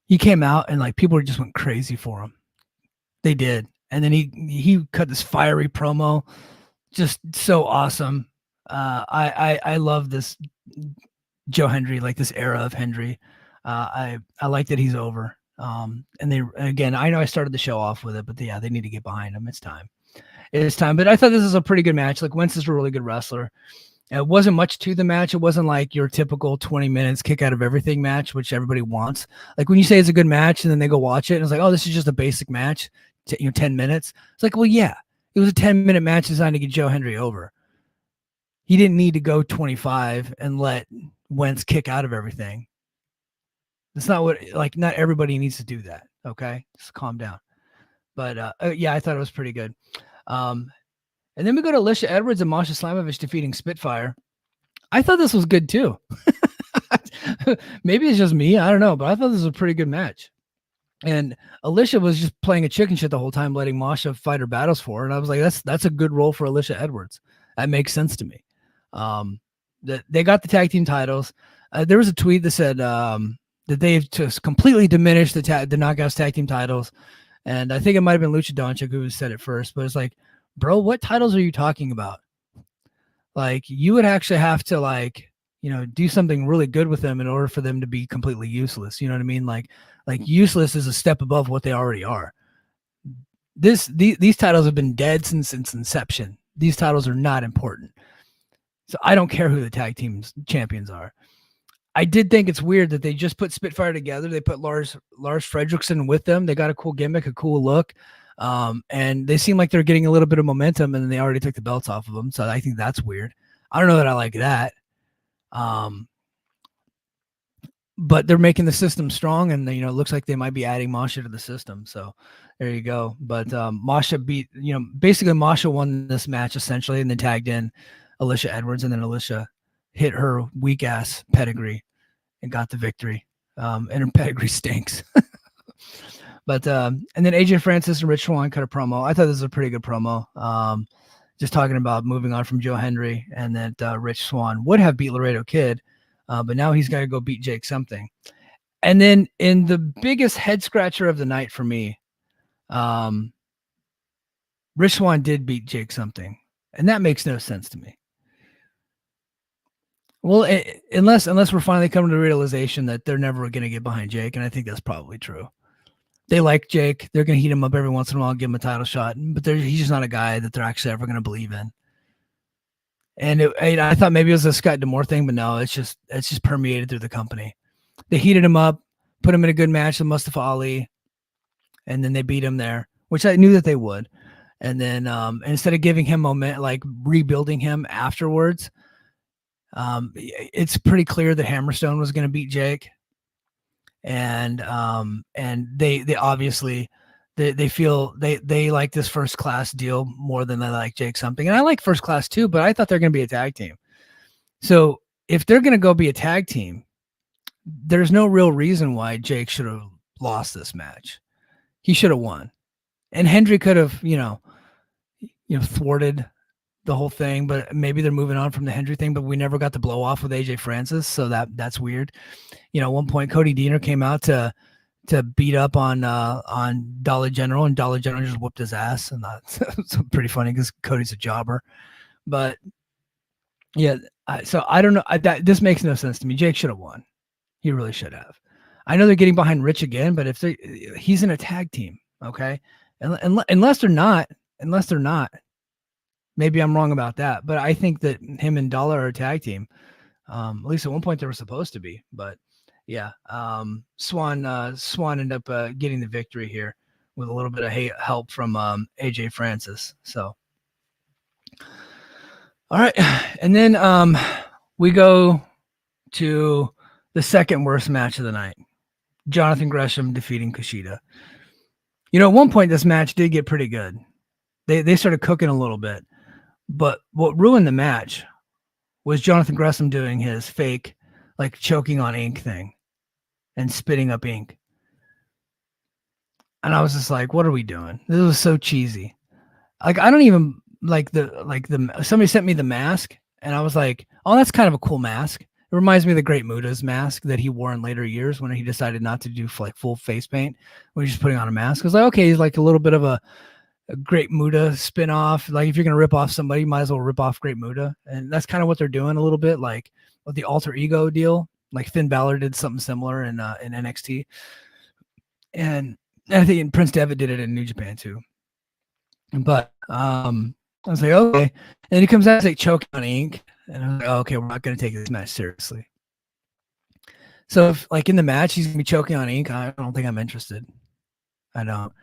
He came out and like people just went crazy for him. They did. And then he cut this fiery promo. Just so awesome. I love this Joe Hendry, like this era of Hendry. I like that he's over. And I know I started the show off with it, but they need to get behind him. It's time. It is time. But I thought this was a pretty good match. Like Wentz is a really good wrestler. It wasn't much to the match. It wasn't like your typical 20 minutes kick out of everything match, which everybody wants. Like when you say it's a good match and then they go watch it and it's like, oh, this is just a basic match, 10 minutes. It's like, well, yeah, it was a 10-minute match designed to get Joe Hendry over. He didn't need to go 25 and let Wentz kick out of everything. That's not not everybody needs to do that. Okay. Just calm down. But I thought it was pretty good. And then we go to Alicia Edwards and Masha Slamovich defeating Spitfire. I thought this was good too. Maybe it's just me. I don't know, but I thought this was a pretty good match. And Alicia was just playing a chicken shit the whole time, letting Masha fight her battles for her. And I was like, that's a good role for Alicia Edwards. That makes sense to me. They got the tag team titles. There was a tweet that said that they've just completely diminished the Knockouts tag team titles. And I think it might have been Lucha Doncic who said it first, but it's like, bro, what titles are you talking about? Like, you would actually have to do something really good with them in order for them to be completely useless. You know what I mean? Like useless is a step above what they already are. These titles have been dead since inception. These titles are not important. So I don't care who the tag team champions are. I did think it's weird that they just put Spitfire together. They put Lars Fredrickson with them. They got a cool gimmick, a cool look. And they seem like they're getting a little bit of momentum, and then they already took the belts off of them. So I think that's weird. I don't know that I like that. But they're making the system strong, and it looks like they might be adding Masha to the system. So there you go. But Masha basically Masha won this match essentially, and then tagged in Alicia Edwards, and then Alicia hit her weak ass pedigree and got the victory. And her pedigree stinks. But and then AJ Francis and Rich Swann cut a promo. I thought this was a pretty good promo. Just talking about moving on from Joe Hendry, and that Rich Swann would have beat Laredo Kid, but now he's got to go beat Jake something. And then in the biggest head scratcher of the night for me, Rich Swann did beat Jake something, and that makes no sense to me. Well, unless we're finally coming to the realization that they're never going to get behind Jake, and I think that's probably true. They like Jake. They're going to heat him up every once in a while, give him a title shot, but he's just not a guy that they're actually ever going to believe in. And I thought maybe it was a Scott D'Amore thing, but no, it's just permeated through the company. They heated him up, put him in a good match with Mustafa Ali, and then they beat him there, which I knew that they would. And then instead of giving him rebuilding him afterwards, it's pretty clear that Hammerstone was going to beat Jake. And they obviously they feel they like this first class deal more than they like Jake something. And I like first class too, but I thought they're going to be a tag team. So if they're going to go be a tag team, there's no real reason why Jake should have lost this match. He should have won. And Hendry could have, thwarted the whole thing, but maybe they're moving on from the Hendry thing, but we never got the blow off with AJ Francis. So that's weird. At one point Cody Deaner came out to to beat up on Dollar General, and Dollar General just whooped his ass, and that's pretty funny because Cody's a jobber. But yeah, so I don't know. This makes no sense to me. Jake should have won. He really should have. I know they're getting behind Rich again, but if he's in a tag team, okay, unless they're not, maybe I'm wrong about that. But I think that him and Dollar are a tag team. At least at one point they were supposed to be, but yeah. Swan ended up getting the victory here with a little bit of help from AJ Francis. So, all right, and then we go to the second worst match of the night. Jonathan Gresham defeating Kushida. You know, at one point this match did get pretty good. They started cooking a little bit, but what ruined the match was Jonathan Gresham doing his fake, like, choking on ink thing and spitting up ink. And I was just like, what are we doing? This was so cheesy. Like, I don't even like somebody sent me the mask and I was like, oh, that's kind of a cool mask. It reminds me of the Great Muda's mask that he wore in later years when he decided not to do like full face paint, when he's just putting on a mask. I was like, okay, he's like a little bit of a Great Muda spin-off. Like, if you're going to rip off somebody, you might as well rip off Great Muda. And that's kind of what they're doing a little bit, like with the alter ego deal. Like Finn Balor did something similar in NXT. And I think Prince Devitt did it in New Japan too. But I was like, okay. And he comes out like choking on ink. And I was like, oh, okay, we're not going to take this match seriously. So if, like, in the match, he's going to be choking on ink, I don't think I'm interested. I don't.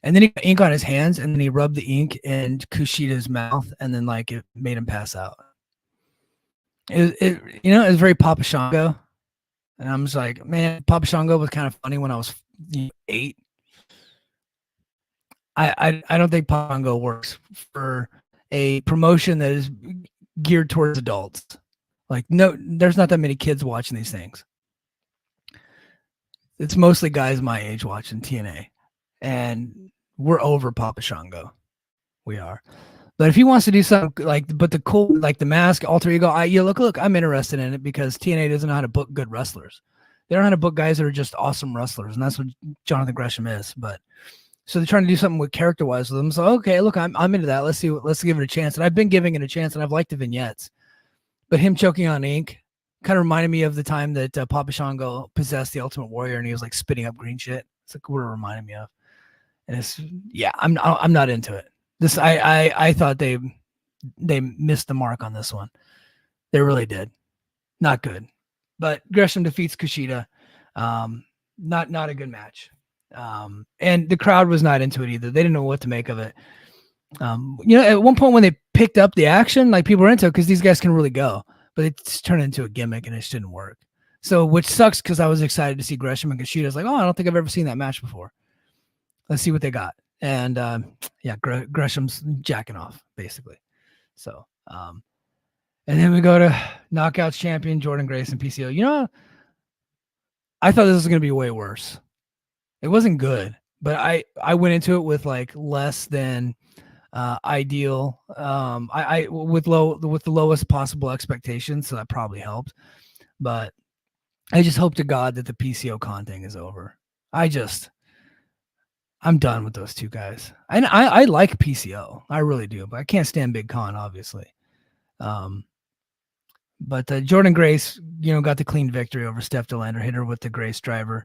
And then he got ink on his hands, and then he rubbed the ink in Kushida's mouth, and then, like, it made him pass out. It was very Papa Shango. And I'm just like, man, Papa Shango was kind of funny when I was 8. I don't think Papa Shango works for a promotion that is geared towards adults. Like, no, there's not that many kids watching these things. It's mostly guys my age watching TNA, and we're over Papa Shango. We are. But if he wants to do something like, but the cool, like the mask, alter ego, look, I'm interested in it because TNA doesn't know how to book good wrestlers. They don't know how to book guys that are just awesome wrestlers, and that's what Jonathan Gresham is. But so they're trying to do something with character-wise with them. So okay, look, I'm into that. Let's give it a chance. And I've been giving it a chance, and I've liked the vignettes. But him choking on ink kind of reminded me of the time that Papa Shango possessed the Ultimate Warrior, and he was like spitting up green shit. It's like what it reminded me of. And it's, yeah, I'm not into it. This I thought they missed the mark on this one. They really did. Not good. But Gresham defeats Kushida. Not a good match. And the crowd was not into it either. They didn't know what to make of it. At one point when they picked up the action, like, people were into it because these guys can really go, but it's turned into a gimmick and it just didn't work. So, which sucks because I was excited to see Gresham and Kushida. I was like, oh, I don't think I've ever seen that match before. Let's see what they got. And Gresham's jacking off basically. So, and then we go to Knockouts champion Jordan Grace and PCO. I thought this was going to be way worse. It wasn't good, but I went into it with like less than ideal. With the lowest possible expectations, so that probably helped. But I just hope to God that the PCO con thing is over. I'm done with those two guys. And I like PCO, I really do, but I can't stand Big Con, obviously. But Jordan Grace, got the clean victory over Steph DeLander, hit her with the Grace driver.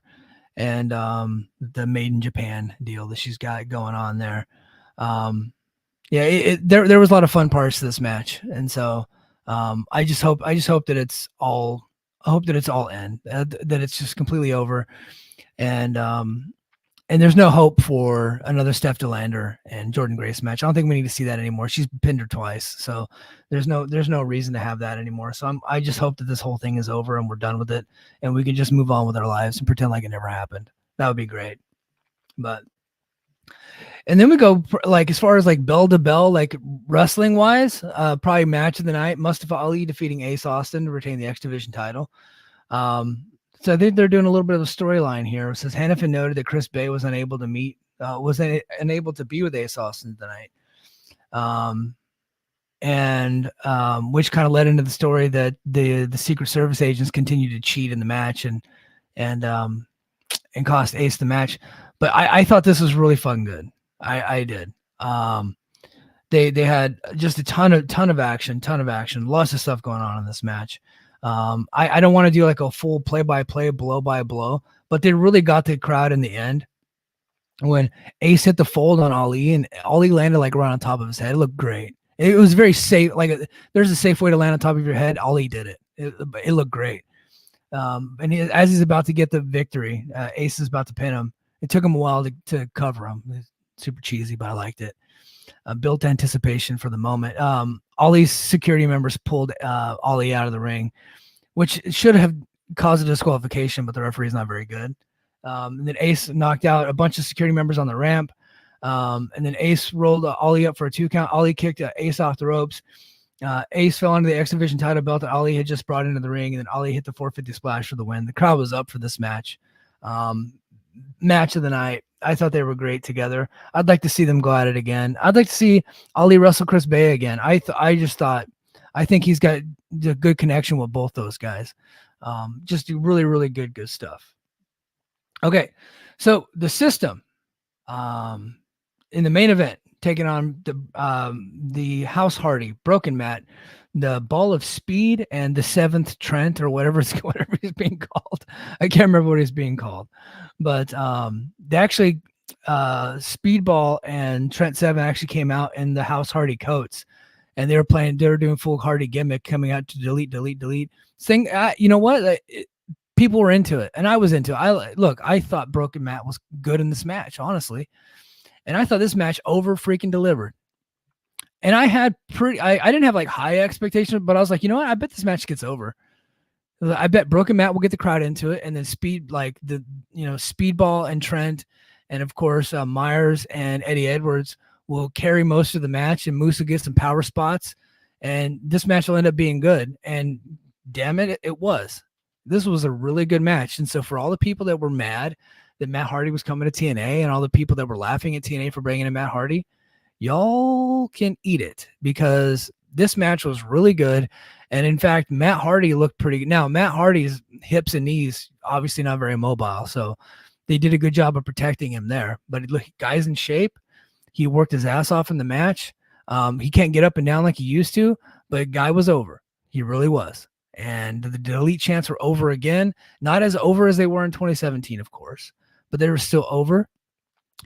And the Made in Japan deal that she's got going on there. There was a lot of fun parts to this match, and so I just hope that it's all end, that it's just completely over, and there's no hope for another Steph DeLander and Jordan Grace match. I don't think we need to see that anymore. She's pinned her twice, so there's no reason to have that anymore. So I just hope that this whole thing is over and we're done with it, and we can just move on with our lives and pretend like it never happened. That would be great. And then we go, like, as far as like bell to bell, like wrestling wise, probably match of the night: Mustafa Ali defeating Ace Austin to retain the X Division title. So I think they're doing a little bit of a storyline here. It says Hannafin noted that Chris Bay was unable to be with Ace Austin tonight. Which kind of led into the story that the Secret Service agents continued to cheat in the match, and and cost Ace the match. But I thought this was really fun good. I did. They had just a ton of action, lots of stuff going on in this match. I don't want to do like a full play-by-play, blow-by-blow, but they really got the crowd in the end when Ace hit the fold on Ali, and Ali landed like right on top of his head. It looked great. It was very safe. Like there's a safe way to land on top of your head. Ali did it. It looked great. And as he's about to get the victory, Ace is about to pin him. It took him a while to cover him. It's super cheesy, but I liked it. Built anticipation for the moment. Ali's security members pulled Ali out of the ring, which should have caused a disqualification, but the referee's not very good. And then Ace knocked out a bunch of security members on the ramp. And then Ace rolled Ali up for a 2 count. Ali kicked Ace off the ropes. Ace fell onto the X Division title belt that Ali had just brought into the ring, and then Ali hit the 450 splash for the win. The crowd was up for this match. Match of the night. I thought they were great together. I'd like to see them go at it again. I'd like to see Ali wrestle Chris Bey again. I think he's got a good connection with both those guys. Just do really, really good stuff. Okay, so the system in the main event, taking on the House Hardy, Broken Matt, the Ball of Speed, and the Seventh Trent, or whatever he's being called. I can't remember what he's being called, but they actually Speedball and Trent Seven actually came out in the House Hardy coats, and they were doing full Hardy gimmick, coming out to delete. Thing, you know what? People were into it, and I was into it. I thought Broken Matt was good in this match, honestly. And I thought this match over freaking delivered. And I had I didn't have like high expectations, but I was like, you know what? I bet this match gets over. I bet Broken Matt will get the crowd into it. And then Speedball and Trent, and of course, Myers and Eddie Edwards will carry most of the match, and Moose will get some power spots. And this match will end up being good. And damn it, it was. This was a really good match. And so for all the people that were mad that Matt Hardy was coming to TNA, and all the people that were laughing at TNA for bringing in Matt Hardy, y'all can eat it, because this match was really good. And in fact, Matt Hardy looked pretty good. Now, Matt Hardy's hips and knees, obviously not very mobile, so they did a good job of protecting him there. But look, guy's in shape. He worked his ass off in the match. He can't get up and down like he used to, but guy was over. He really was. And the delete chants were over again. Not as over as they were in 2017, of course, but they were still over.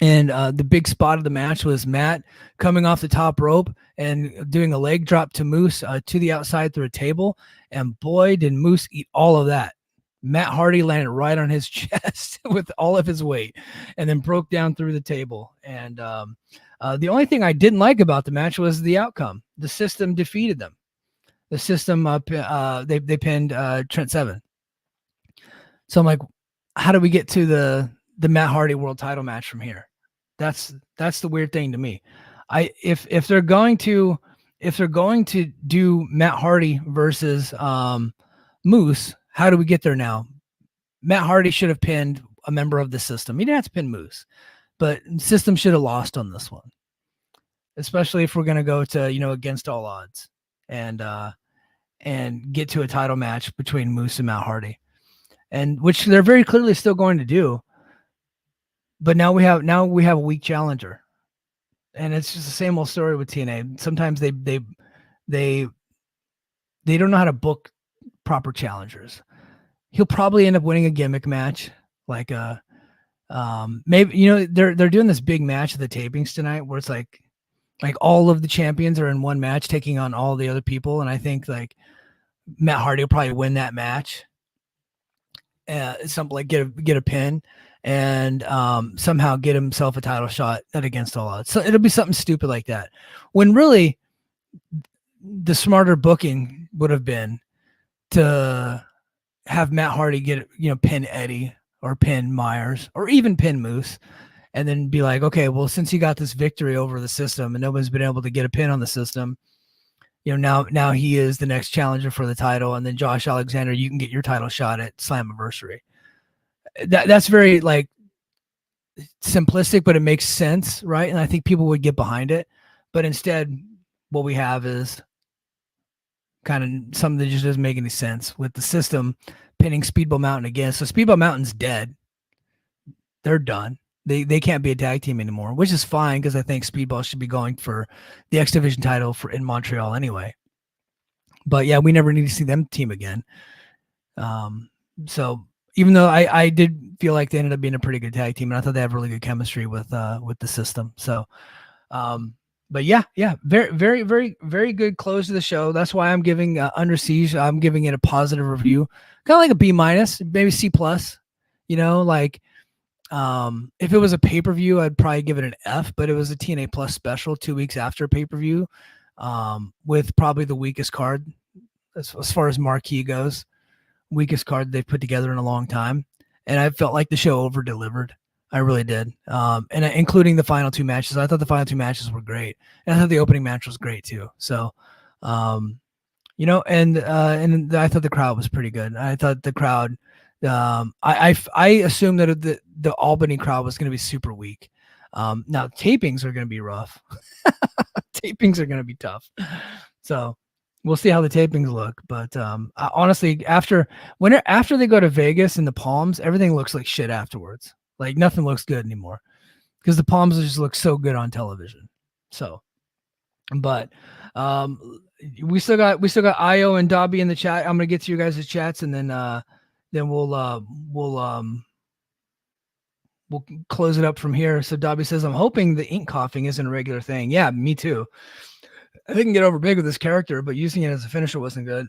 And the big spot of the match was Matt coming off the top rope and doing a leg drop to Moose to the outside through a table. And boy, did Moose eat all of that. Matt Hardy landed right on his chest with all of his weight, and then broke down through the table. And the only thing I didn't like about the match was the outcome. The system defeated them. The system, they pinned Trent Seven. So I'm like, how do we get to the Matt Hardy world title match from here? That's the weird thing to me. If they're going to do Matt Hardy versus Moose, how do we get there now? Matt Hardy should have pinned a member of the system. He didn't have to pin Moose, but system should have lost on this one, especially if we're going to go to, against all odds and get to a title match between Moose and Matt Hardy, and which they're very clearly still going to do. But now we have a weak challenger, and it's just the same old story with TNA. Sometimes they don't know how to book proper challengers. He'll probably end up winning a gimmick match, like maybe they're doing this big match at the tapings tonight, where it's like all of the champions are in one match taking on all the other people, and I think like Matt Hardy will probably win that match. Something like get a pin and somehow get himself a title shot at Against All Odds. So it'll be something stupid like that, when really the smarter booking would have been to have Matt Hardy get, pin Eddie or pin Myers or even pin Moose, and then be like, okay, well, since you got this victory over the system and nobody's been able to get a pin on the system, now he is the next challenger for the title. And then Josh Alexander, you can get your title shot at Slammiversary. That's very like simplistic, but it makes sense, right? And I think people would get behind it. But instead, what we have is kind of something that just doesn't make any sense, with the system pinning Speedball Mountain again. So Speedball Mountain's dead. they're done. They can't be a tag team anymore, which is fine because I think Speedball should be going for the X Division title in Montreal anyway. But yeah, we never need to see them team again. So even though I did feel like they ended up being a pretty good tag team, and I thought they have really good chemistry with the system. So, but yeah, very, very, very, very good close to the show. That's why I'm giving Under Siege. I'm giving it a positive review, kind of like a B-, maybe C+. You know, like if it was a pay-per-view, I'd probably give it an F. But it was a TNA Plus special 2 weeks after pay-per-view, with probably the weakest card as far as marquee goes. Weakest card they've put together in a long time, and I felt like the show over delivered. I really did, and including the final 2 matches. I thought the final 2 matches were great, and I thought the opening match was great too. So, you know, and I thought the crowd was pretty good. I thought the crowd, I assumed that the Albany crowd was going to be super weak. Now tapings are going to be rough. Tapings are going to be tough. So we'll see how the tapings look, but honestly, after they go to Vegas and the Palms, everything looks like shit afterwards. Like nothing looks good anymore because the Palms just look so good on television. So, but we still got Io and Dobby in the chat. I'm gonna get to you guys' chats, and then we'll close it up from here. So Dobby says, "I'm hoping the ink coughing isn't a regular thing." Yeah, me too. I didn't get over big with this character, but using it as a finisher wasn't good.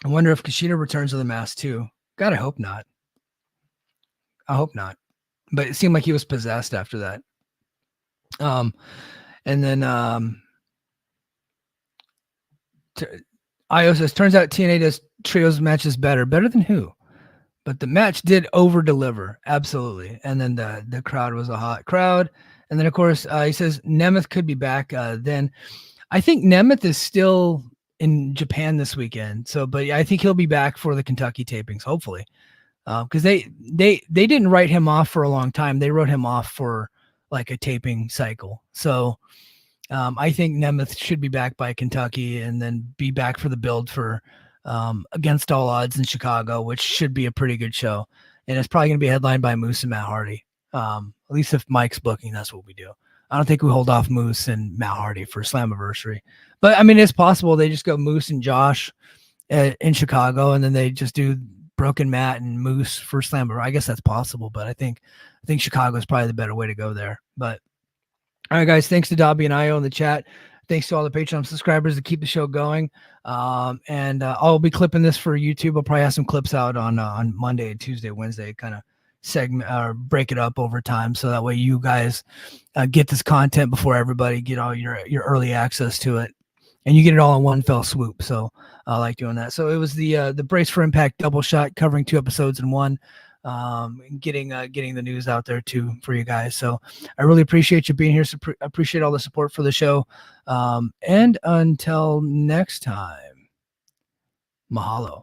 I wonder if Kushida returns to the mask too. God, I hope not. But it seemed like he was possessed after that. And then Io says, turns out TNA does trios matches better. Better than who? But the match did over deliver. Absolutely. And then the crowd was a hot crowd. And then of course he says Nemeth could be back then. I think Nemeth is still in Japan this weekend. So, but I think he'll be back for the Kentucky tapings, hopefully. Because they didn't write him off for a long time. They wrote him off for like a taping cycle. So I think Nemeth should be back by Kentucky and then be back for the build for Against All Odds in Chicago, which should be a pretty good show. And it's probably going to be headlined by Moose and Matt Hardy. At least if Mike's booking, that's what we do. I don't think we hold off Moose and Matt Hardy for Slammiversary. But I mean, it's possible they just go Moose and Josh in Chicago, and then they just do Broken Matt and Moose for Slammiversary. I guess that's possible, but I think Chicago is probably the better way to go there. But all right, guys, thanks to Dobby and Io in the chat. Thanks to all the Patreon subscribers that keep the show going. And I'll be clipping this for YouTube. I'll probably have some clips out on Monday, Tuesday, Wednesday, kind of segment or break it up over time, so that way you guys get this content before everybody, get all your early access to it, and you get it all in one fell swoop. So I like doing that. So it was the Brace for Impact double shot, covering 2 episodes in one, getting the news out there too for you guys. So I really appreciate you being here. Appreciate all the support for the show. And until next time, mahalo.